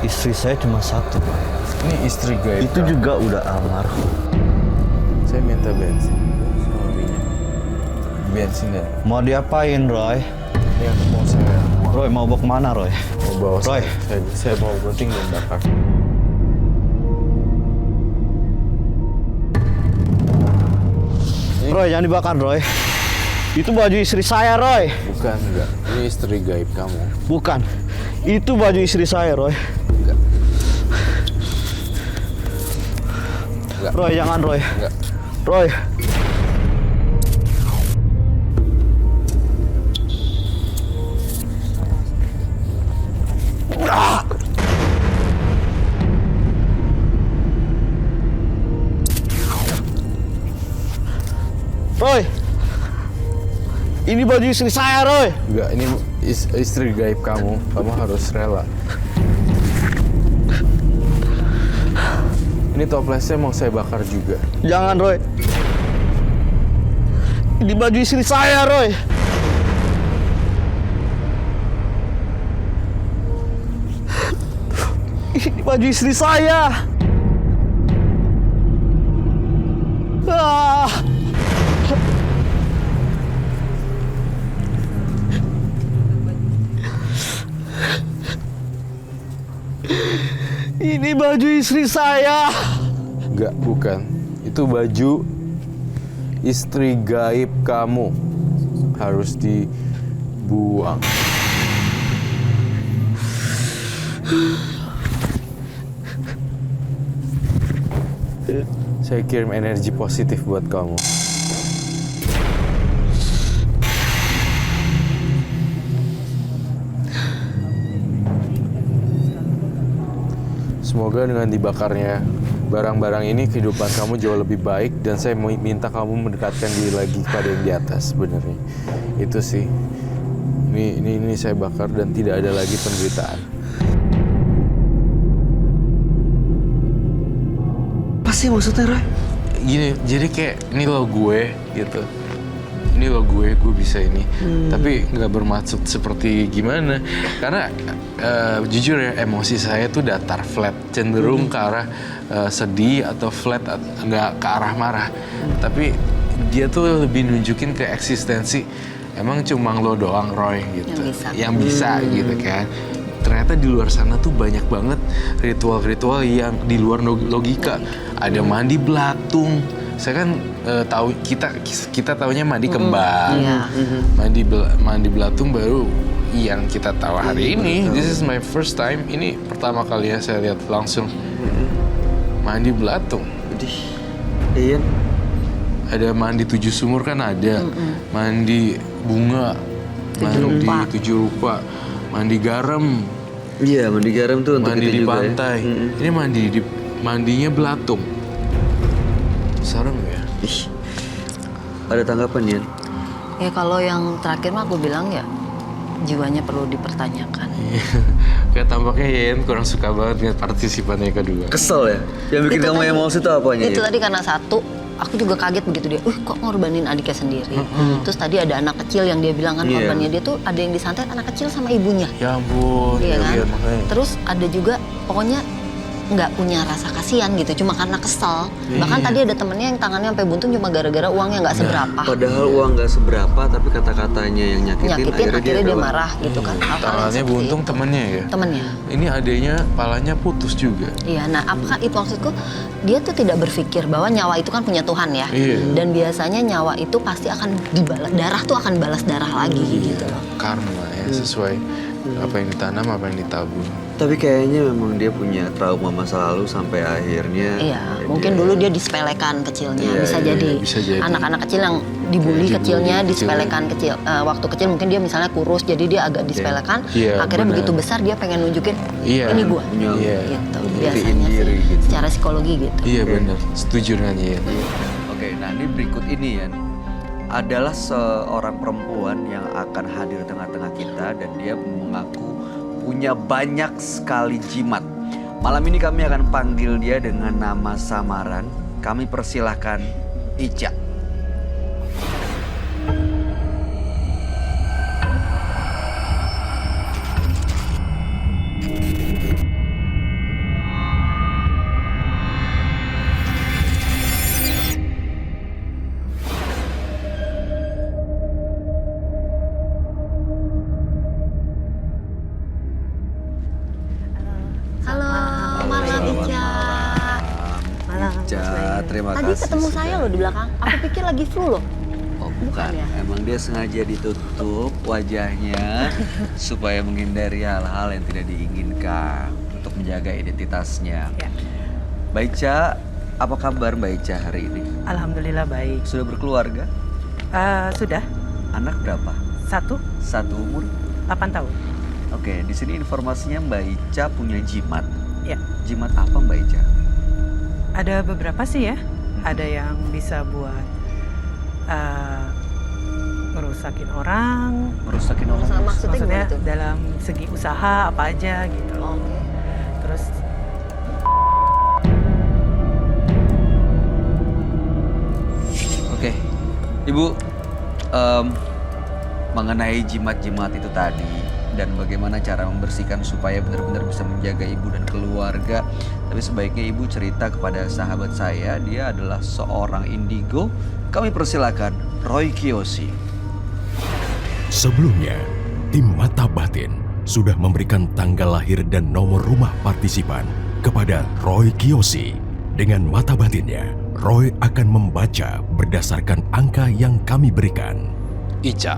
Istri saya cuma satu, Pak. Ini istri gaib. Itu kamu. juga udah almarhum. Saya minta bensin sama minyak. Bensin ya. Mau diapain, Roy? Yang mau saya Roy mau bawa kemana, Roy? mau bawa Roy. saya mau gunting dan bakar. Roy, jangan dibakar, Roy. Itu baju istri saya, Roy. Bukan, enggak. Ini istri gaib kamu. Bukan. Itu baju istri saya, Roy. Enggak. Enggak. Roy, jangan, Roy. Enggak. Roy. Roy. Ini baju istri saya, Roy. Enggak, ini istri gaib kamu. Kamu harus rela. Ini toplesnya mau saya bakar juga. Jangan, Roy. Ini baju istri saya, Roy. Ini baju istri saya. Ah. Ini baju istri saya. Enggak, bukan. Itu baju istri gaib kamu. Harus dibuang. Saya kirim energi positif buat kamu. Semoga dengan dibakarnya barang-barang ini kehidupan kamu jauh lebih baik, dan saya mau minta kamu mendekatkan diri lagi kepada yang di atas sebenarnya. Itu sih. Ini saya bakar dan tidak ada lagi penderitaan. Apa sih maksudnya, Roy? Gini, jadi kayak ini lo gue gitu. Ini lo gue bisa ini. Tapi nggak bermaksud seperti gimana. Karena jujur ya, emosi saya tuh datar, flat. Cenderung ke arah sedih atau flat, nggak ke arah marah. Tapi dia tuh lebih nunjukin ke eksistensi. Emang cuma lo doang, Roy, gitu. Yang bisa gitu kan. Ternyata di luar sana tuh banyak banget ritual-ritual yang di luar logika. Ada mandi belatung. Saya kan tahu kita taunya mandi kembang. Mandi belatung baru yang kita tahu hari ini. This is my first time. Ini pertama kali ya saya lihat langsung mandi belatung. Iya. Ada mandi 7 sumur kan ada. Mandi bunga, mandi 7 rupa, mandi garam. Iya, mandi garam tuh untuk mandi itu di juga pantai. Ya. Ini mandinya belatung. Serem ya? Ih, ada tanggapan ya? Ya kalau yang terakhir mah aku bilang ya jiwanya perlu dipertanyakan. Kayak tampaknya Yen kurang suka banget ngeliat partisipannya kedua. Kesel ya? Yang bikin Itu kamu tadi- emosi tuh apanya? Itu Yen? tadi karena satu, aku juga kaget begitu dia, kok ngorbanin adiknya sendiri. Terus tadi ada anak kecil yang dia bilang kan Iya. korbannya dia tuh ada yang disantet anak kecil sama ibunya. Ya ampun, Iya kan? iya, makanya. Terus ada juga pokoknya nggak punya rasa kasihan gitu, cuma karena kesel. Bahkan tadi ada temennya yang tangannya sampai buntung cuma gara-gara uangnya nggak seberapa. Padahal uang nggak seberapa, tapi kata-katanya yang nyakitin Akhirnya dia rela. marah gitu kan. Hal-hal yang Tangannya seperti buntung itu. temennya ya? Temennya. Ini adanya palanya putus juga. Iya, nah apakah itu maksudku dia tuh tidak berpikir bahwa nyawa itu kan punya Tuhan ya. Iya. Dan biasanya nyawa itu pasti akan dibalas, darah tuh akan balas darah lagi gitu loh. Karma ya, sesuai apa yang ditanam, apa yang ditabur. Tapi kayaknya memang dia punya trauma masa lalu sampai akhirnya. Iya, mungkin dulu dia disepelekan kecilnya, Iya, bisa iya, jadi. bisa jadi. Anak-anak kecil yang dibully Dibully kecilnya kecil. disepelekan kecil. Waktu kecil mungkin dia misalnya kurus, jadi dia agak disepelekan. Iya, Akhirnya benar. begitu besar dia pengen nunjukin Iya. ini gua. Iya. Gitu. Buktiin Biasanya sih diri gitu. secara psikologi gitu. Iya benar, setuju dengan Yen. Oke, nah ini berikut ini ya adalah seorang perempuan yang akan hadir di tengah-tengah kita dan dia mengaku punya banyak sekali jimat. Malam ini kami akan panggil dia dengan nama samaran. Kami persilahkan Ica. Halo, malam Ica. Ica, terima Tadi kasih. ketemu saya sudah- loh di belakang. Aku pikir lagi flu loh. Oh bukan, ya? emang dia sengaja ditutup wajahnya supaya menghindari hal-hal yang tidak diinginkan untuk menjaga identitasnya. Ya. Mbak Ica, apa kabar Mbak Ica hari ini? Alhamdulillah baik. Sudah berkeluarga? Sudah Anak berapa? satu Satu umur? 8 tahun. Oke, di sini informasinya Mbak Ica punya jimat. Ya, Jimat apa Mbak Ica? ada beberapa sih ya. Ada yang bisa buat ngerusakin orang. Merusakin orang? Maksudnya Maksudnya gimana tuh? dalam segi usaha apa aja gitu. Oke. Terus Oke, Ibu, mengenai jimat-jimat itu tadi dan bagaimana cara membersihkan supaya benar-benar bisa menjaga ibu dan keluarga. Tapi sebaiknya ibu cerita kepada sahabat saya, dia adalah seorang indigo. Kami persilakan Roy Kiyoshi. Sebelumnya, tim Mata Batin sudah memberikan tanggal lahir dan nomor rumah partisipan kepada Roy Kiyoshi. Dengan mata batinnya, Roy akan membaca berdasarkan angka yang kami berikan. Ica.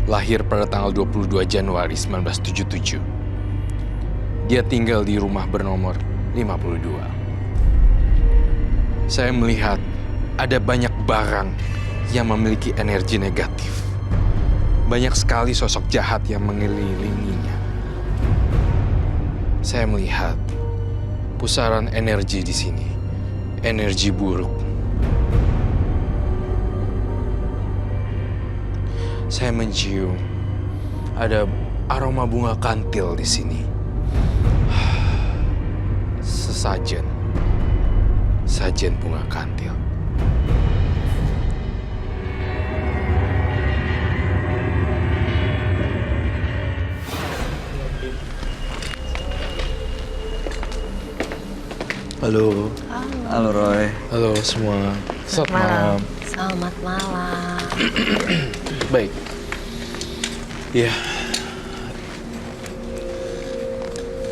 Lahir pada tanggal 22 Januari 1977. Dia tinggal di rumah bernomor 52. Saya melihat ada banyak barang yang memiliki energi negatif. Banyak sekali sosok jahat yang mengelilinginya. Saya melihat pusaran energi di sini, energi buruk. Saya mencium ada aroma bunga kantil di sini. Sajen bunga kantil. Halo. Halo Roy. Halo semua. Selamat malam. Selamat malam. Baik. Ya.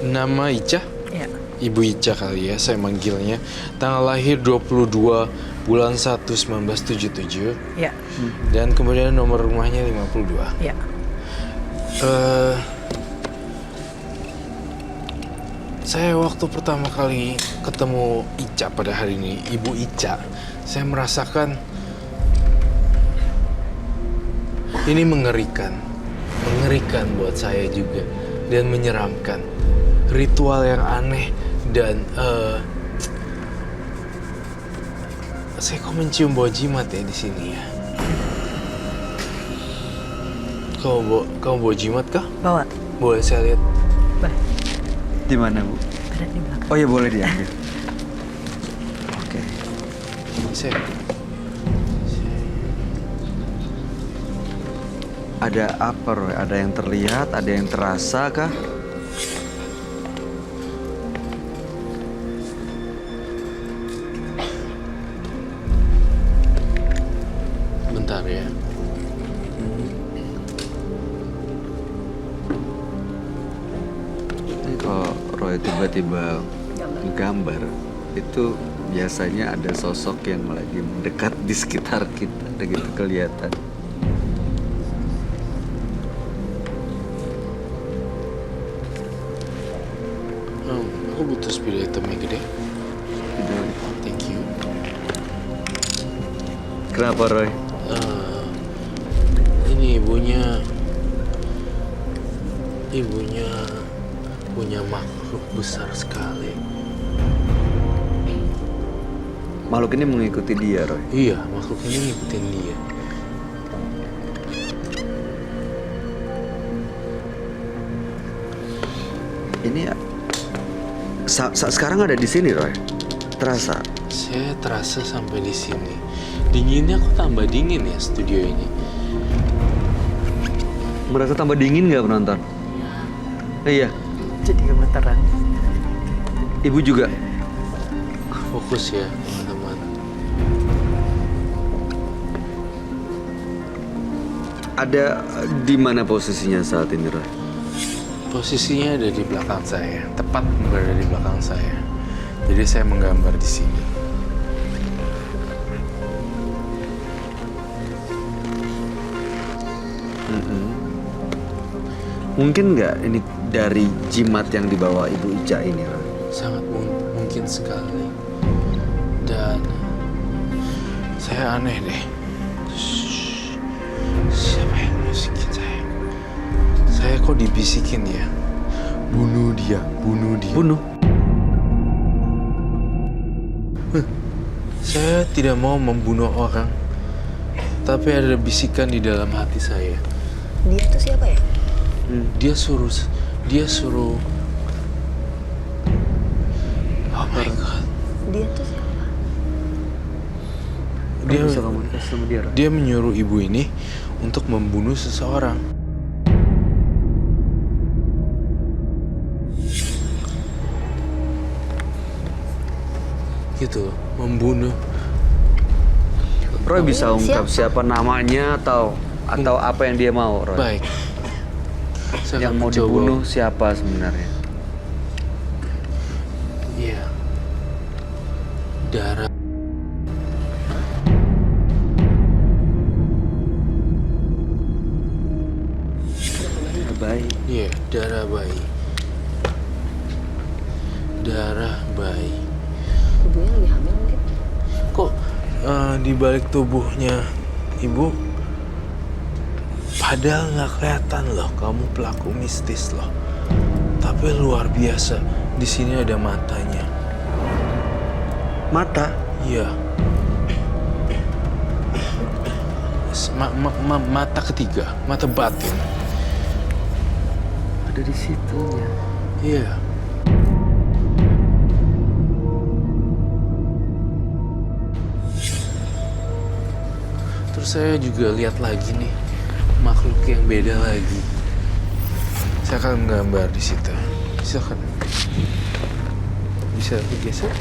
Nama Ica? Ya. Ibu Ica kali ya, saya manggilnya. Tanggal lahir 22 bulan 1 1977. Ya. Dan kemudian nomor rumahnya 52. Ya. Saya waktu pertama kali ketemu Ica pada hari ini, Ibu Ica, saya merasakan ini mengerikan buat saya juga dan menyeramkan. Ritual yang aneh dan saya kok mencium bau jimat ya di sini ya. Kamu bau jimat kah? Bawa. Boleh saya lihat? Bah, Di mana, Bu? ada di belakang. Oh ya, boleh diambil. Oke. Saya Ada apa, Roy? Ada yang terlihat, ada yang terasa kah? bentar ya. Ini kalau Roy tiba-tiba gambar, itu biasanya ada sosok yang lagi mendekat di sekitar kita, ada gitu kelihatan. Aku butuh spirit item yang gede. Gitu. Thank you. Kenapa, Roy? Ini ibunya punya makhluk besar sekali. Makhluk ini mengikuti dia, Roy. Iya, makhluk ini ngikutin dia. Ini sekarang ada di sini, Roy. Terasa. Saya terasa sampai di sini. Dinginnya kok tambah dingin ya studio ini. Merasa tambah dingin nggak penonton? Iya. Jadi gemeteran. Ibu juga. Fokus ya teman-teman. Ada di mana posisinya saat ini, Roy? Posisinya ada di belakang saya, tepat berada di belakang saya. Jadi saya menggambar di sini. Mungkin nggak ini dari jimat yang dibawa Ibu Ica ini, Roy? Sangat mungkin sekali. Dan saya aneh deh. Shh. Siapa yang bisikin saya? Saya kok dibisikin ya? Bunuh dia, bunuh dia. Bunuh. Saya tidak mau membunuh orang. Tapi ada bisikan di dalam hati saya. Dia tuh siapa ya? Dia suruh. Oh my god. Dia tuh siapa? Dia Bisa komunikasi sama dia, Roy? Dia menyuruh ibu ini untuk membunuh seseorang. Gitu, membunuh. Roy bisa ungkap Siapa? siapa namanya atau apa yang dia mau, Roy? Baik. Saya Yang akan mau mencoba. dibunuh siapa sebenarnya? Iya. Darah. Baik. Iya, darah bayi. darah bayi. Ibunya lagi hamil mungkin. Kok di balik tubuhnya ibu, padahal nggak kelihatan loh kamu pelaku mistis loh. Tapi luar biasa, di sini ada matanya. Mata? Iya. Mata ketiga, mata batin. Ada di situ ya. Iya. Terus saya juga lihat lagi nih makhluk yang beda lagi. Saya akan gambar di situ. Silakan. Bisa digeser?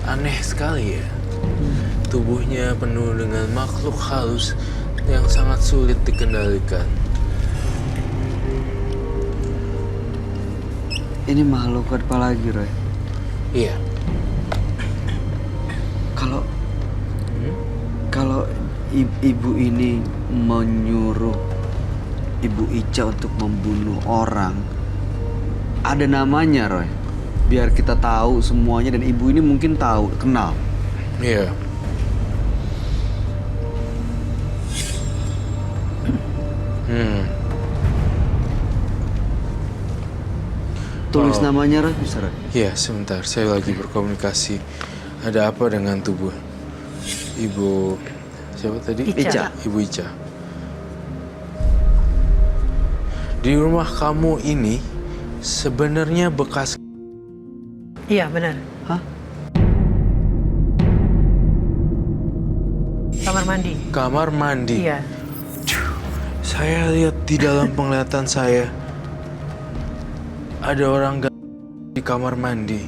Aneh sekali ya. Tubuhnya penuh dengan makhluk halus yang sangat sulit dikendalikan. Ini makhluk apa lagi, Roy? Iya. Kalau ibu ini menyuruh Ibu Ica untuk membunuh orang, ada namanya, Roy. Biar kita tahu semuanya dan ibu ini mungkin tahu, kenal. Iya. Tulis Oh. namanya, Roy, bisa, Roy? Iya, sebentar. Saya lagi berkomunikasi. Ada apa dengan tubuh Ibu siapa tadi? Ica. Ibu Ica. Di rumah kamu ini sebenarnya bekas Iya, benar. Hah? Kamar mandi. kamar mandi. Iya. Saya lihat di dalam penglihatan saya ada orang di kamar mandi,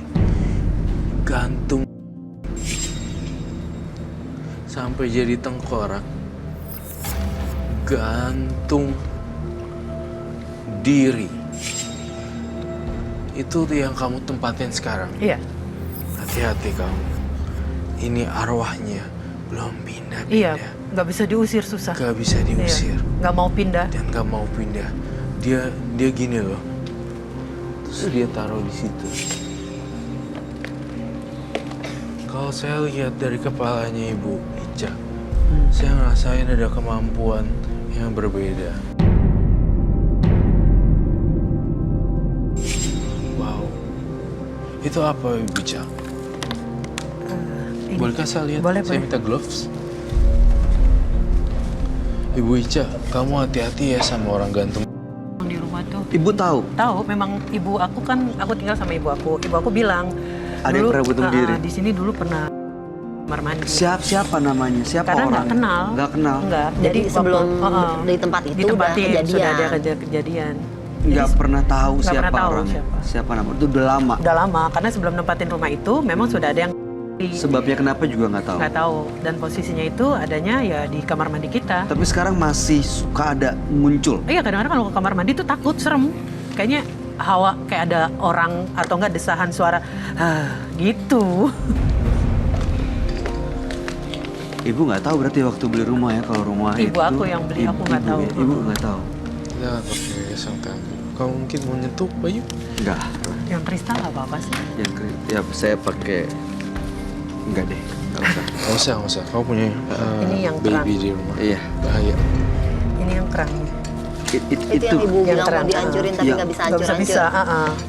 gantung sampai jadi tengkorak, gantung diri. Itu yang kamu tempatin sekarang. Iya. Hati-hati kamu. Ini arwahnya belum pindah-pindah. Iya, nggak bisa diusir, susah. Gak bisa diusir. Iya. Nggak mau pindah. Dan gak mau pindah. Dia gini loh. Terus dia taruh di situ. Kalau saya lihat dari kepalanya Ibu Ica, saya ngerasain ada kemampuan yang berbeda. Wow. Itu apa Ibu Ica? Ini. Bolehkah saya lihat? Boleh, Saya boleh. minta gloves. Ibu Ica, kamu hati-hati ya sama orang gantung. Di rumah tuh. Ibu tahu? Tahu, memang ibu aku kan, aku tinggal sama ibu aku. Ibu aku bilang, Ada yang pernah bunuh diri? Di sini dulu pernah kamar mandi. Siapa namanya? Siapa Karena nggak orangnya? kenal. Nggak kenal? Enggak. Jadi sebelum di tempat itu udah ditempatin, kejadian. sudah ada kejadian. Nggak pernah tahu nggak siapa pernah tahu orangnya? siapa. Siapa nama? Itu udah lama. Udah lama, karena sebelum nempatin rumah itu memang sudah ada yang Sebabnya kenapa juga nggak tahu. nggak tahu. Dan posisinya itu adanya ya di kamar mandi kita. Tapi sekarang masih suka ada muncul. Iya, kadang-kadang kalau ke kamar mandi tuh takut, serem. Kayaknya hawa kayak ada orang atau enggak desahan suara gitu. Ibu nggak tahu berarti waktu beli rumah ya, kalau rumah Ibu itu. aku yang beli, aku nggak tahu. Ya, ibu nggak tahu. Jangan pakai sangkal. Kamu mungkin mau nyentuh Bayu? Nggak. Yang kristal nggak apa-apa sih. Ya saya pakai. Enggak deh. Nggak usah. Nggak usah. Kamu punya Ini yang terang. baby di rumah. Iya. Bahaya. Ini yang kerang. Itu yang ibu yang bilang terang. mau dihancurin tapi Iya. nggak bisa Nggak hancur-hancur. bisa.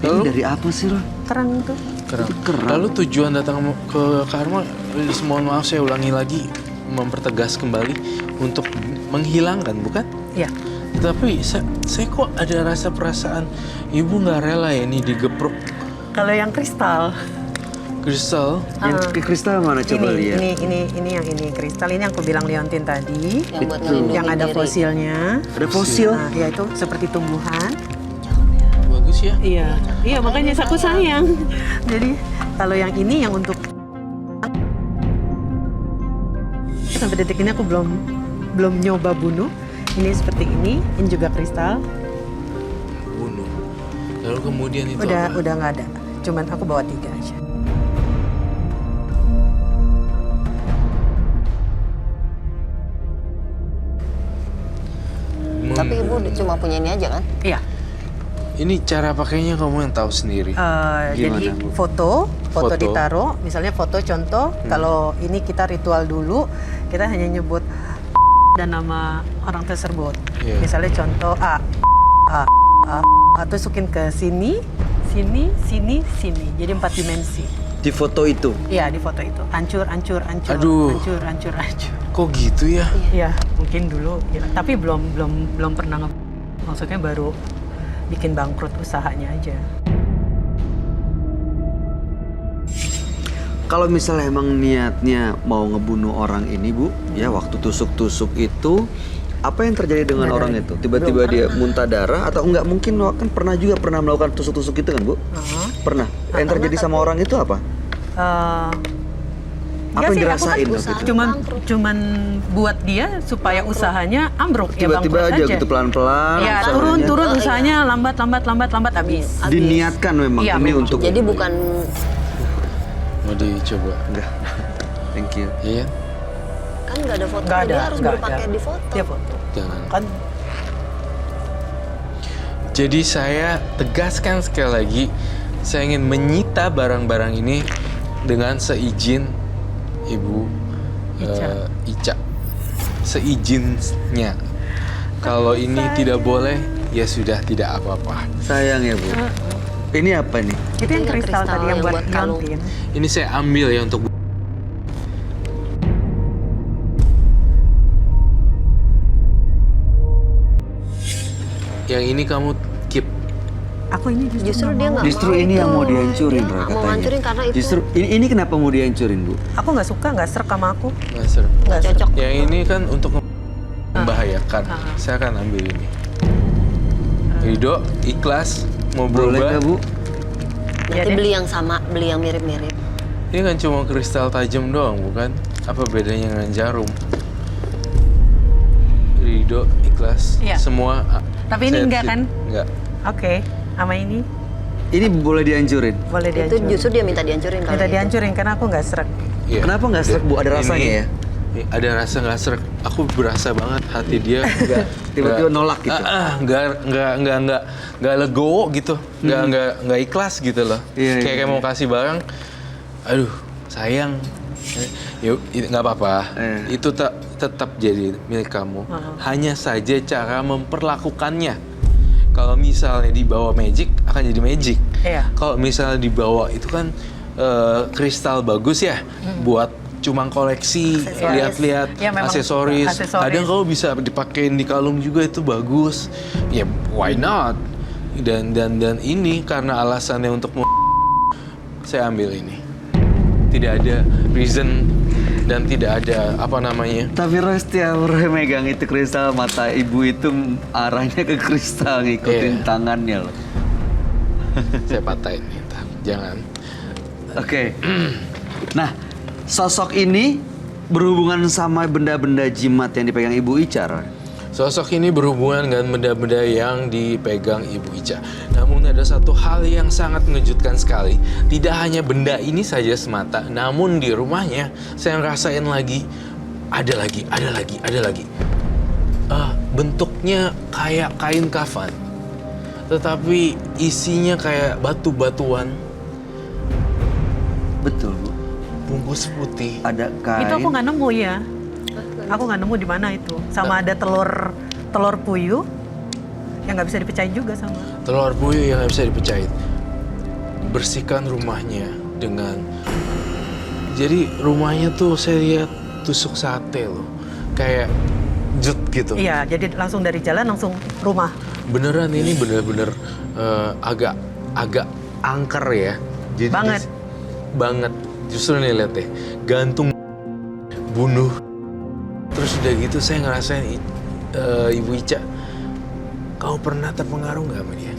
Ini dari apa sih, Roy? Kerang tuh. Kerang. Itu kerang. Lalu tujuan datang ke Karma, mohon maaf saya ulangi lagi, mempertegas kembali untuk menghilangkan, bukan? Iya. Tapi saya kok ada rasa perasaan ibu nggak rela ya ini digeprok Kalau yang kristal, kristal. Yang ke kristal mana coba lihat? ini yang ini kristal, ini yang aku bilang Leontin tadi, Yang buat Itu. ngelindungin yang ada diri. fosilnya. Ada fosil. Nah, ya itu seperti tumbuhan. Bagus ya. Iya makanya aku sayang. Jadi kalau yang ini yang untuk sampai detik ini aku belum nyoba bunuh. Ini seperti ini juga kristal. Bunuh. Lalu kemudian itu apa? Udah nggak ada. Cuman aku bawa 3 aja. Tapi ibu cuma punya ini aja kan? Iya. Ini cara pakainya kamu yang tahu sendiri. Jadi foto Foto. ditaruh, misalnya foto contoh, kalau ini kita ritual dulu, kita hanya nyebut dan nama orang tersebut. Iya. Misalnya contoh A, atau sukin ke sini, sini, sini, sini. Jadi 4 dimensi. Di foto itu. Iya, di foto itu. Hancur, hancur, hancur, Aduh. hancur, hancur, hancur. Kok gitu ya? Iya, mungkin dulu. Ya. Tapi belum pernah maksudnya baru bikin bangkrut usahanya aja. Kalau misalnya emang niatnya mau ngebunuh orang ini, Bu, ya waktu tusuk-tusuk itu apa yang terjadi dengan Nggak orang ada. itu? Tiba-tiba dia muntah darah atau enggak? Mungkin kan pernah melakukan tusuk-tusuk itu kan, Bu? Pernah. Yang terjadi sama orang itu apa? Apa yang dirasain waktu itu? Cuman buat dia supaya usahanya ambruk, ya Tiba-tiba bangkrut aja aja. gitu pelan-pelan. Ya usahanya. turun usahanya lambat habis. Diniatkan memang Iya, ini memang. untuk. Jadi bukan Mau dicoba? Enggak. Thank you. Iya? kan nggak ada foto, Nggak ada, dia harus nggak berpakaian ada. di foto. Dia foto. Jangan. Kan Jadi saya tegaskan sekali lagi, saya ingin menyita barang-barang ini dengan seizin Ibu Ica. Seijinnya. Kalau ini tidak boleh, ya sudah tidak apa-apa. Sayang ya, Bu. Ini apa nih? itu yang kristal tadi yang buat kalung. liontin. Ini saya ambil ya untuk yang ini kamu keep. Aku ini Justru dia nggak Justru mau ini itu. yang mau dihancurin, Dia Ra, nggak mau katanya. hancurin karena itu Justru ini kenapa mau dihancurin, Bu? Aku nggak suka, nggak serak sama aku. Nggak seru. nggak cocok. Yang ini kan untuk membahayakan. Saya akan ambil ini. Ridho, ikhlas, mau Boleh berubah. nggak, Bu? Nanti Iya deh. beli yang sama, beli yang mirip-mirip. Ini kan cuma kristal tajam doang, bukan? Apa bedanya dengan jarum? Ridho, ikhlas, Iya. semua. Tapi ini saya enggak kan? Enggak. Oke, sama ini Ini boleh dihancurin. boleh Itu dihancurin. justru dia minta dihancurin kalau Minta itu. dihancurin karena aku nggak serak. Iya. Kenapa nggak serak, Bu? Ada rasanya ya? Ada rasa nggak serak. Aku berasa banget hati dia nggak Tiba-tiba nolak gitu. nggak legowo gitu, nggak ikhlas gitu loh. Iya, kayak iya. mau kasih barang, aduh sayang, yuk nggak apa-apa. Itu tetap jadi milik kamu. Hanya saja cara memperlakukannya. Kalau misalnya dibawa magic akan jadi magic. Iya. Kalau misalnya dibawa itu kan kristal bagus ya buat cuma koleksi, Aksesoris. lihat-lihat Ya, memang aksesoris. aksesoris. Kadang kalau bisa dipakein di kalung juga itu bagus. Ya why not? Dan ini karena alasannya untuk saya ambil ini. Tidak ada reason dan tidak ada apa namanya. Tapi Roy setiap Roy megang itu kristal, mata ibu itu arahnya ke kristal, ngikutin Iya. tangannya loh. Saya patahin nih, ntar. Jangan. Oke. Nah, sosok ini berhubungan sama benda-benda jimat yang dipegang Ibu Ica, Roy. Sosok ini berhubungan dengan benda-benda yang dipegang Ibu Ica. Namun ada satu hal yang sangat mengejutkan sekali. Tidak hanya benda ini saja semata, namun di rumahnya saya ngerasain lagi, ada lagi. Bentuknya kayak kain kafan, tetapi isinya kayak batu-batuan, Betul, Bu. bungkus putih. Ada kain. Itu aku nggak nemu ya. Aku nggak nemu di mana itu. Sama ada telur puyuh yang nggak bisa dipecahin juga sama. Telur puyuh yang nggak bisa dipecahin. Bersihkan rumahnya dengan. Jadi rumahnya tuh saya lihat tusuk sate loh, kayak jut gitu. Iya, jadi langsung dari jalan langsung rumah. Beneran ini bener-bener agak angker ya. Jadi Banget. Banget. Justru nih lihat deh, gantung, bunuh. Terus udah gitu saya ngerasain Ibu Ica, kau pernah terpengaruh nggak sama dia?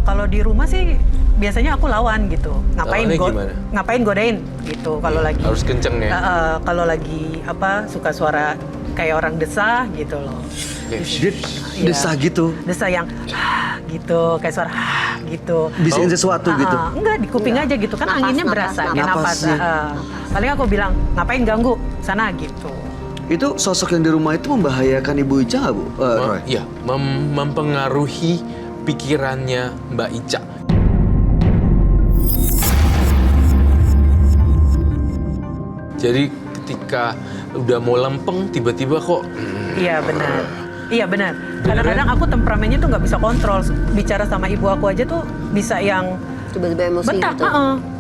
Kalau di rumah sih biasanya aku lawan gitu. Lawannya gimana? Ngapain godain gitu kalau lagi. Harus kenceng ya. Kalau lagi suka suara kayak orang desah gitu loh. Kayak, Dia Iya. desah gitu. Desah yang gitu, kayak suara gitu. Bisikin sesuatu gitu. Enggak, di kuping aja gitu kan Napas, anginnya napas, berasa, napas. kayak napas. Napasnya. Paling aku bilang ngapain ganggu sana gitu. Itu sosok yang di rumah itu membahayakan Ibu Ica nggak, Bu? Roy? Iya, mempengaruhi pikirannya Mbak Ica. Jadi ketika udah mau lempeng, tiba-tiba kok Iya benar. Iya benar. Kadang-kadang aku temperamennya tuh nggak bisa kontrol. Bicara sama ibu aku aja tuh bisa yang Tiba-tiba emosi bentak, gitu.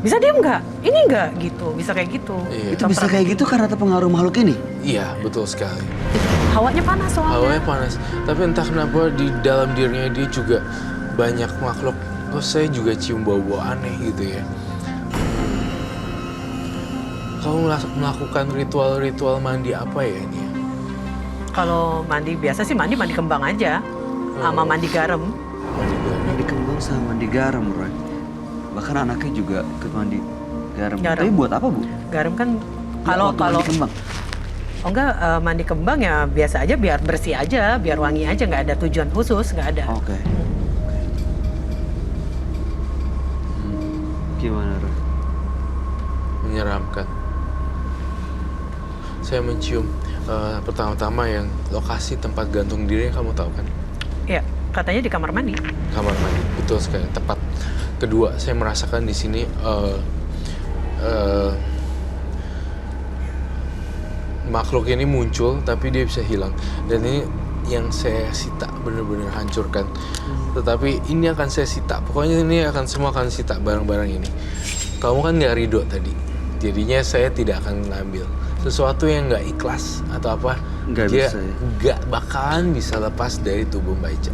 bisa diem nggak? Ini nggak gitu, bisa kayak gitu. Iya. Itu bisa kayak gitu karena terpengaruh makhluk ini? iya, betul sekali. Hawanya panas soalnya. Hawanya panas. Tapi entah kenapa di dalam dirinya dia juga banyak makhluk. Kok saya juga cium bau-bau aneh gitu ya. Kamu melakukan ritual-ritual mandi apa ya ini ya? Kalau mandi biasa sih mandi kembang aja, sama mandi garam. Mandi garam. Mandi kembang sama mandi garam, Roy. Bahkan anaknya juga ikut mandi garam. Garam. Tapi buat apa, Bu? Garam kan Nggak kalau waktu mandi kembang. oh enggak, mandi kembang ya biasa aja, biar bersih aja, biar wangi aja, nggak ada tujuan khusus, nggak ada. Oke. Gimana, Roy? Menyeramkan. Saya mencium pertama-tama yang lokasi tempat gantung diri kamu tahu kan? Ya, katanya di kamar mandi. Kamar mandi, betul sekali. Tepat. Kedua, saya merasakan di sini makhluk ini muncul, tapi dia bisa hilang. Dan ini yang saya sita, benar-benar hancurkan. Tetapi ini akan saya sita. Pokoknya ini semua akan sita barang-barang ini. Kamu kan nggak ridho tadi, jadinya saya tidak akan mengambil sesuatu yang nggak ikhlas atau apa. Nggak dia bisa ya? nggak bakalan bisa lepas dari tubuh Mbak Ica.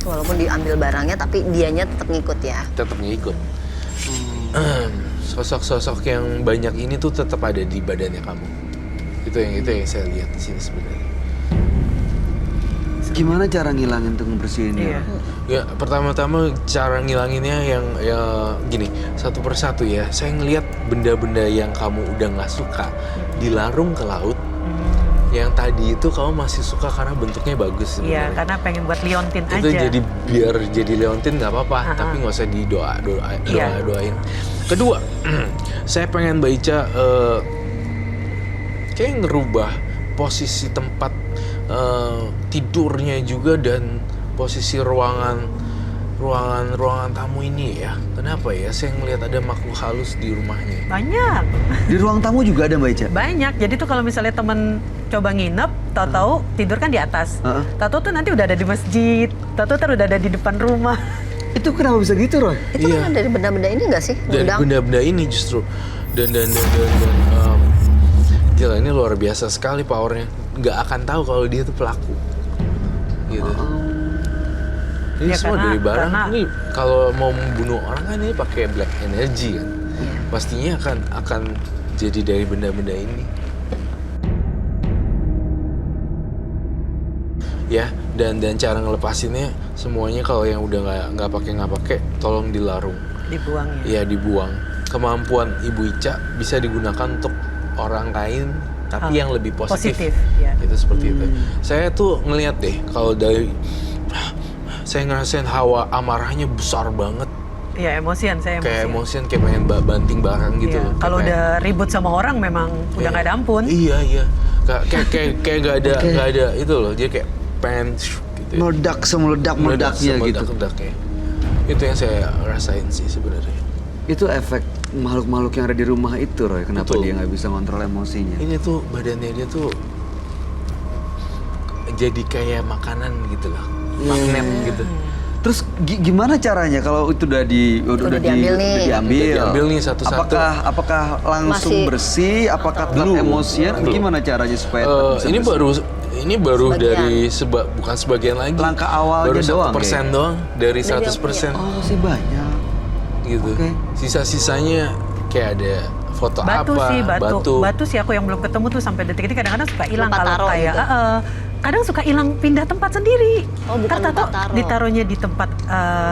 Walaupun diambil barangnya, tapi dianya tetap ngikut ya. Tetap ngikut. Sosok-sosok yang banyak ini tuh tetap ada di badannya kamu. Itu yang saya lihat di sini sebenarnya. Gimana cara ngilangin tuh ngebersihinnya? Iya. Ya, pertama-tama cara ngilanginnya yang gini, satu persatu ya. Saya ngelihat benda-benda yang kamu udah nggak suka dilarung ke laut. Yang tadi itu kamu masih suka karena bentuknya bagus Iya, sebenarnya. karena pengen buat liontin Itu aja. jadi biar jadi leontin nggak apa-apa, tapi nggak usah Iya. doain. Kedua, saya pengen Mbak Ica kayak ngerubah posisi tempat tidurnya juga dan posisi ruangan tamu ini ya. Kenapa ya? Saya ngelihat ada makhluk halus di rumahnya. Banyak. Di ruang tamu juga ada, Mbak Ica? Banyak. Jadi tuh kalau misalnya temen coba nginep, tahu-tahu tidur kan di atas. Tahu-tahu tuh nanti udah ada di masjid. Tahu-tahu udah ada di depan rumah. Itu kenapa bisa gitu, Roy? Itu kan dari benda-benda ini nggak sih? Dari Ngundang? benda-benda ini justru dan gila, ini luar biasa sekali powernya. Nggak akan tahu kalau dia tuh pelaku gitu. Ini Ya, semua dari barang. karena- Ini kalau mau membunuh orang kan ini pakai black energy kan. Pastinya akan jadi dari benda-benda ini. Ya, dan cara ngelepasinnya semuanya kalau yang udah nggak pakai tolong dilarung. Dibuang ya. Ya, dibuang. Kemampuan Ibu Ica bisa digunakan untuk orang lain tapi yang lebih positif. Ya. Itu seperti itu. Saya tuh ngelihat deh kalau dari saya ngerasain hawa amarahnya besar banget. Iya, emosian saya. Kayak emosian, kayak pengen banting barang gitu. Iya. loh. Kalau Kayak- udah ribut sama orang memang udah nggak ada ampun. Iya. Kayak nggak ada itu loh. Dia kayak pengen gitu. Meledak semeledak-meledaknya gitu. Meledak-meledaknya. Itu yang saya rasain sih sebenarnya. Itu efek makhluk-makhluk yang ada di rumah itu, Roy. Kenapa Betul. dia nggak bisa kontrol emosinya? Ini tuh badannya dia tuh jadi kayak makanan gitu loh. Magnet gitu. Terus gimana caranya kalau itu udah diambil nih. diambil? Udah diambil nih satu-satu. Apakah langsung Masih- bersih? Apakah tetap Belum. emosian? Belum. Gimana caranya supaya tetap bisa Ini bersih? baru Sebagian. dari bukan sebagian lagi. Langkah awalnya baru doang 1% doang dari 100%. Oh, masih banyak. Gitu. Oke. Sisa-sisanya kayak ada foto Batu apa, sih, batu sih aku yang belum ketemu tuh sampai detik ini kadang-kadang suka hilang Tempat kalau taro kayak gitu. kadang suka hilang pindah tempat sendiri. Oh, bukan Ntar tempat tato taro. ditaruhnya di tempat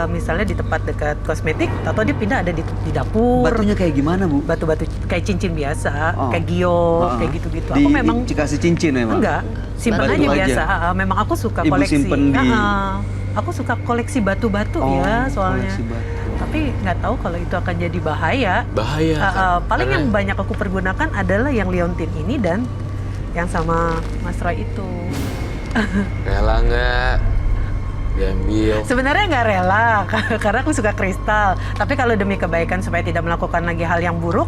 misalnya di tempat dekat kosmetik atau dia pindah ada di dapur. Batunya kayak gimana, Bu? Batu-batu kayak cincin biasa, Oh. kayak giok, kayak gitu-gitu. Aku memang dikasih cincin memang. enggak, simpen Batu aja aja. biasa. Memang aku suka Ibu koleksi. simpen di- Aku suka koleksi batu-batu Oh, ya soalnya. koleksi batu. Tapi nggak tahu kalau itu akan jadi bahaya. Bahaya. kan? Paling Karena yang banyak aku pergunakan adalah yang liontin ini dan yang sama Mas Roy itu. Rela nggak diambil? Sebenarnya nggak rela karena aku suka kristal. Tapi kalau demi kebaikan supaya tidak melakukan lagi hal yang buruk,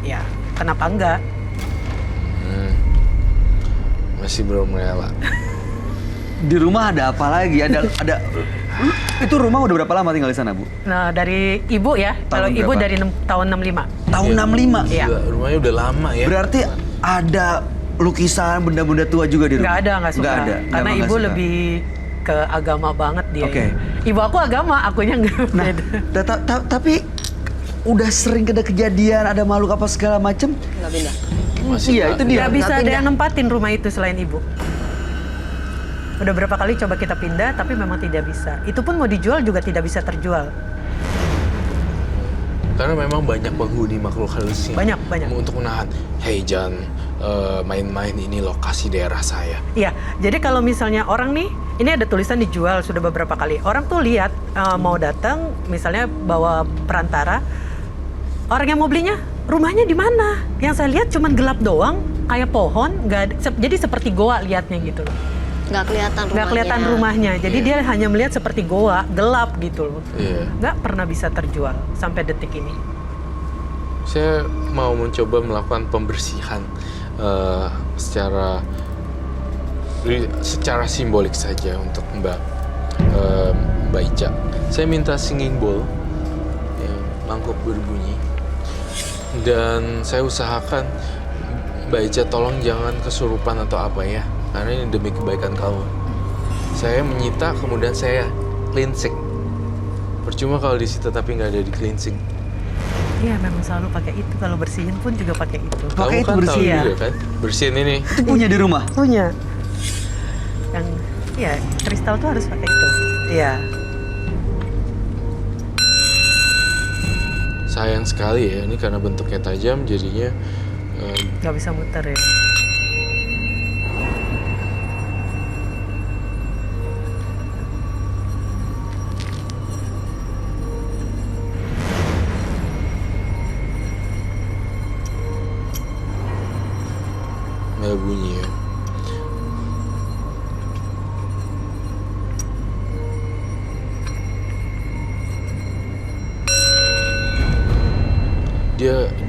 ya kenapa enggak? Masih belum rela. Di rumah ada apa lagi? Ada itu rumah udah berapa lama tinggal di sana, Bu? Nah, dari ibu ya. Kalau Tahun ibu berapa? dari tahun 65. Tahun 65. Iya. Gila, rumahnya udah lama ya. Berarti ada lukisan benda-benda tua juga di rumah? Nggak ada, nggak suka. Nggak ada. Karena Memang nggak ibu suka. lebih ke agama banget dia. Oke. Ibu aku agama, akunya nggak. Nah, tapi udah sering ada kejadian, ada makhluk apa segala macem? Nggak pindah. Masih Iya, nggak- itu dia. Nggak bisa Nggak ada pindah. yang nempatin rumah itu selain ibu. Udah berapa kali coba kita pindah, tapi memang tidak bisa. Itu pun mau dijual juga tidak bisa terjual. Karena memang banyak penghuni makhluk halusnya. Banyak. Untuk menahan, hey jangan main-main, ini lokasi daerah saya. Iya, jadi kalau misalnya orang nih, ini ada tulisan dijual sudah beberapa kali. Orang tuh lihat mau datang, misalnya bawa perantara, orang yang mau belinya rumahnya di mana? Yang saya lihat cuman gelap doang, kayak pohon, nggak ada, jadi seperti goa liatnya gitu loh. Nggak kelihatan rumahnya. Nggak kelihatan rumahnya, jadi Iya. dia hanya melihat seperti goa, gelap gitu loh. Iya. Nggak pernah bisa terjual sampai detik ini. Saya mau mencoba melakukan pembersihan secara simbolik saja untuk Mbak Ica. Saya minta singing bowl, ya, mangkuk berbunyi, dan saya usahakan Mbak Ica tolong jangan kesurupan atau apa ya, karena ini demi kebaikan kamu. Saya menyita, kemudian saya cleansing. Percuma kalau disita tapi nggak ada di cleansing. Iya, memang selalu pakai itu. Kalau bersihin pun juga pakai itu. Pakai Kamu itu kan tahu bersih ya? juga kan, bersihin ini. Itu punya di rumah? Punya. Yang, ya kristal tuh harus pakai itu. Iya. Sayang sekali ya, ini karena bentuknya tajam jadinya Nggak bisa muter ya. nggak bunyi ya.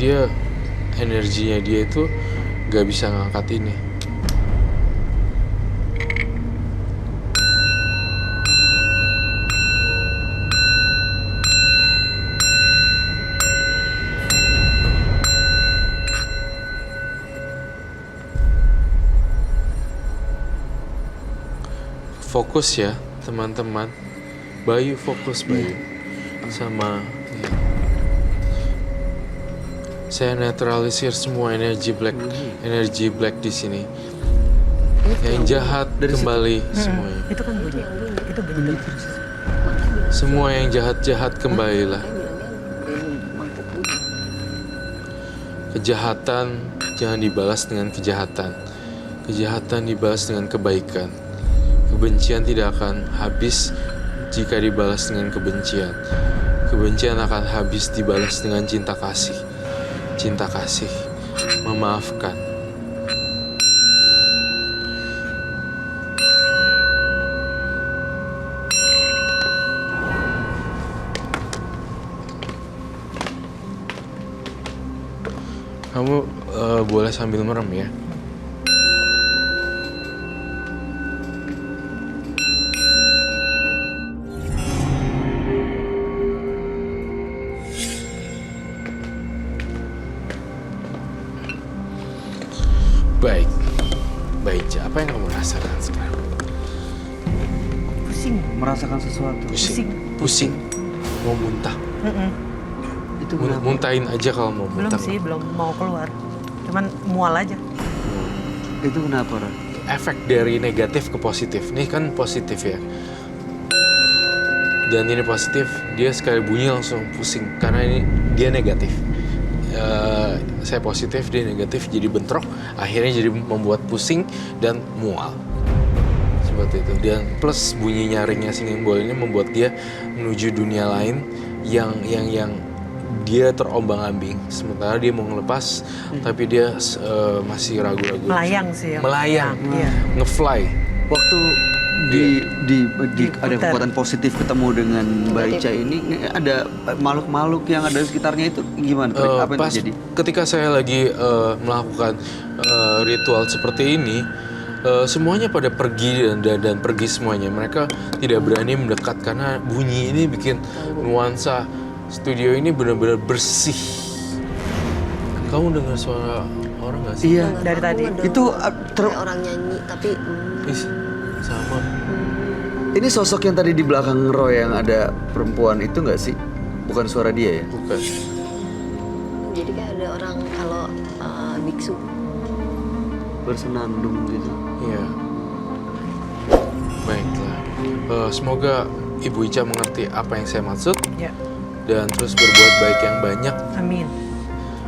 Dia energinya dia itu nggak bisa ngangkat ini. Fokus ya teman-teman. Bayu fokus Bayu sama ya. Saya netralisir semua energi black di sini. Yang jahat kembali semuanya. Itu kan bunyi. Itu bunyi. Semua yang jahat-jahat kembalilah. Kejahatan jangan dibalas dengan kejahatan. Kejahatan dibalas dengan kebaikan. Kebencian tidak akan habis jika dibalas dengan kebencian. Kebencian akan habis dibalas dengan cinta kasih. Cinta kasih, memaafkan. Kamu boleh sambil merem ya. Baik, baik. Apa yang kamu rasakan sekarang? Pusing. Merasakan sesuatu. Pusing. Mau muntah. Itu kenapa? Muntahin aja kalau mau Belum muntah. sih, belum mau keluar. Cuman mual aja. Itu kenapa, Ran? Efek dari negatif ke positif. Ini kan positif ya. Dan ini positif, dia sekali bunyi langsung pusing karena ini dia negatif. Saya positif, dia negatif, jadi bentrok, akhirnya jadi membuat pusing dan mual. Seperti itu. Dan plus bunyi nyaringnya singing bowl ini membuat dia menuju dunia lain yang dia terombang-ambing. Sementara dia mau ngelepas, tapi dia masih ragu-ragu. Melayang sih ya. Melayang, Iya. ngefly. Waktu di ada kekuatan positif ketemu dengan Mbak Ica ini, ada makhluk-makhluk yang ada di sekitarnya itu gimana? Apa yang Pas terjadi? ketika saya lagi melakukan ritual seperti ini, semuanya pada pergi dan pergi semuanya. Mereka tidak berani mendekat karena bunyi ini bikin nuansa studio ini benar-benar bersih. Kamu dengar suara orang nggak sih? Iya. Dari tadi. Itu kayak orang nyanyi tapi Ih, sama. ini sosok yang tadi di belakang Roy yang ada perempuan itu nggak sih? Bukan suara dia ya? Bukan. jadi kayak ada orang kalau biksu. Bersenandung gitu. Iya. Baiklah. Semoga Ibu Ica mengerti apa yang saya maksud Ya. dan terus berbuat baik yang banyak. Amin.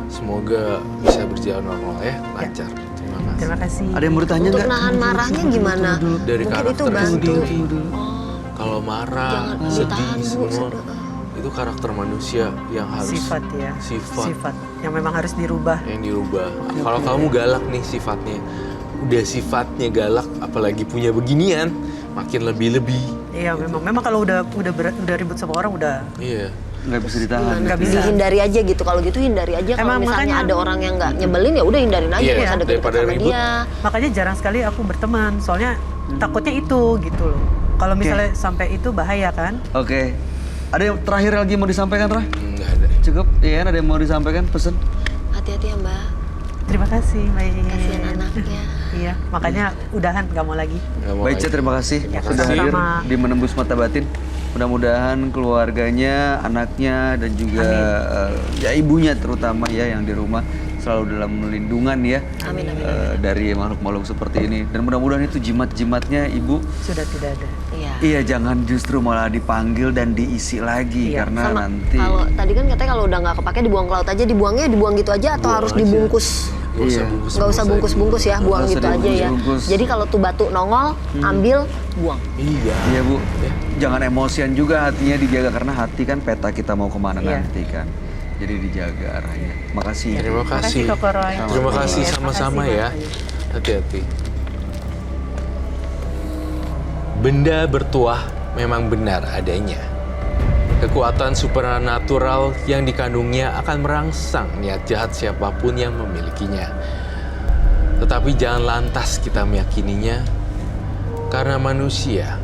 Semoga bisa berjalan normal ya, lancar. Terima kasih. Terima kasih. Ada yang mau ditanya Untuk nggak? nahan marahnya gimana? Dari Mungkin itu karakter bantu. sendiri. Kalau marah, Jangan sedih, ditahan, Bu. semua itu karakter manusia yang harus Sifat ya. sifat yang memang harus dirubah. yang dirubah. Kalau kamu galak nih sifatnya, udah sifatnya galak, apalagi punya beginian, makin lebih-lebih. Iya, memang kalau udah ribut sama orang udah Iya. Nggak bisa ditahan. nggak bisa. Dihindari aja gitu. Kalau gitu hindari aja. Kalau Emang misalnya makanya- ada orang yang nggak nyebelin ya udah hindarin aja. Iya, Nggak usah deket-deket daripada sama ribut. dia. Makanya jarang sekali aku berteman, soalnya takutnya itu gitu loh. Kalau misalnya sampai itu bahaya kan? Oke. Ada yang terakhir lagi mau disampaikan, Roy? Nggak ada. Cukup? Iya, ada yang mau disampaikan pesen? Hati-hati ya Mbak. Terima kasih, baik. Kasihan anaknya. Iya, makanya udahan nggak mau lagi. Nggak mau Baik, Ica, lagi. terima kasih Ya, sudah hadir sama-sama. di Menembus Mata Batin. Mudah-mudahan keluarganya, anaknya, dan juga ya ibunya terutama ya yang di rumah selalu dalam lindungan ya. Amin, amin, dari makhluk-makhluk seperti ini. Dan mudah-mudahan itu jimat-jimatnya ibu, Sudah tidak ada. Iya. iya jangan justru malah dipanggil dan diisi lagi Iya, karena Sama nanti kalau tadi kan katanya kalau udah nggak kepake dibuang ke laut aja, dibuangnya dibuang gitu aja atau harus dibungkus? Nggak usah Iya. bungkus. Nggak usah bungkus-bungkus ya, buang Nggak usah gitu aja ya. dibungkus. Jadi kalau tuh batu nongol, ambil, buang. Iya. Iya bu, jangan emosian juga hatinya dijaga karena hati kan peta kita mau kemana Iya. nanti kan. Jadi dijaga arahnya. Makasih. Terima kasih. Koko Roy. Terima kasih Iya, sama-sama makasih, ya. Mas. Hati-hati. Benda bertuah memang benar adanya. Kekuatan supernatural yang dikandungnya akan merangsang niat jahat siapapun yang memilikinya. Tetapi jangan lantas kita meyakininya, karena manusia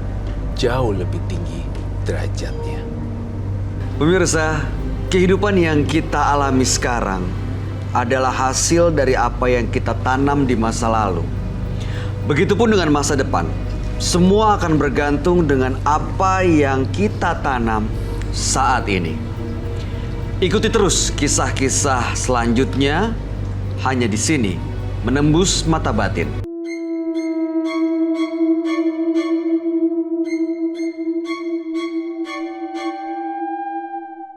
jauh lebih tinggi derajatnya. Pemirsa, kehidupan yang kita alami sekarang adalah hasil dari apa yang kita tanam di masa lalu. Begitupun dengan masa depan. Semua akan bergantung dengan apa yang kita tanam saat ini. Ikuti terus kisah-kisah selanjutnya hanya di sini, Menembus Mata Batin.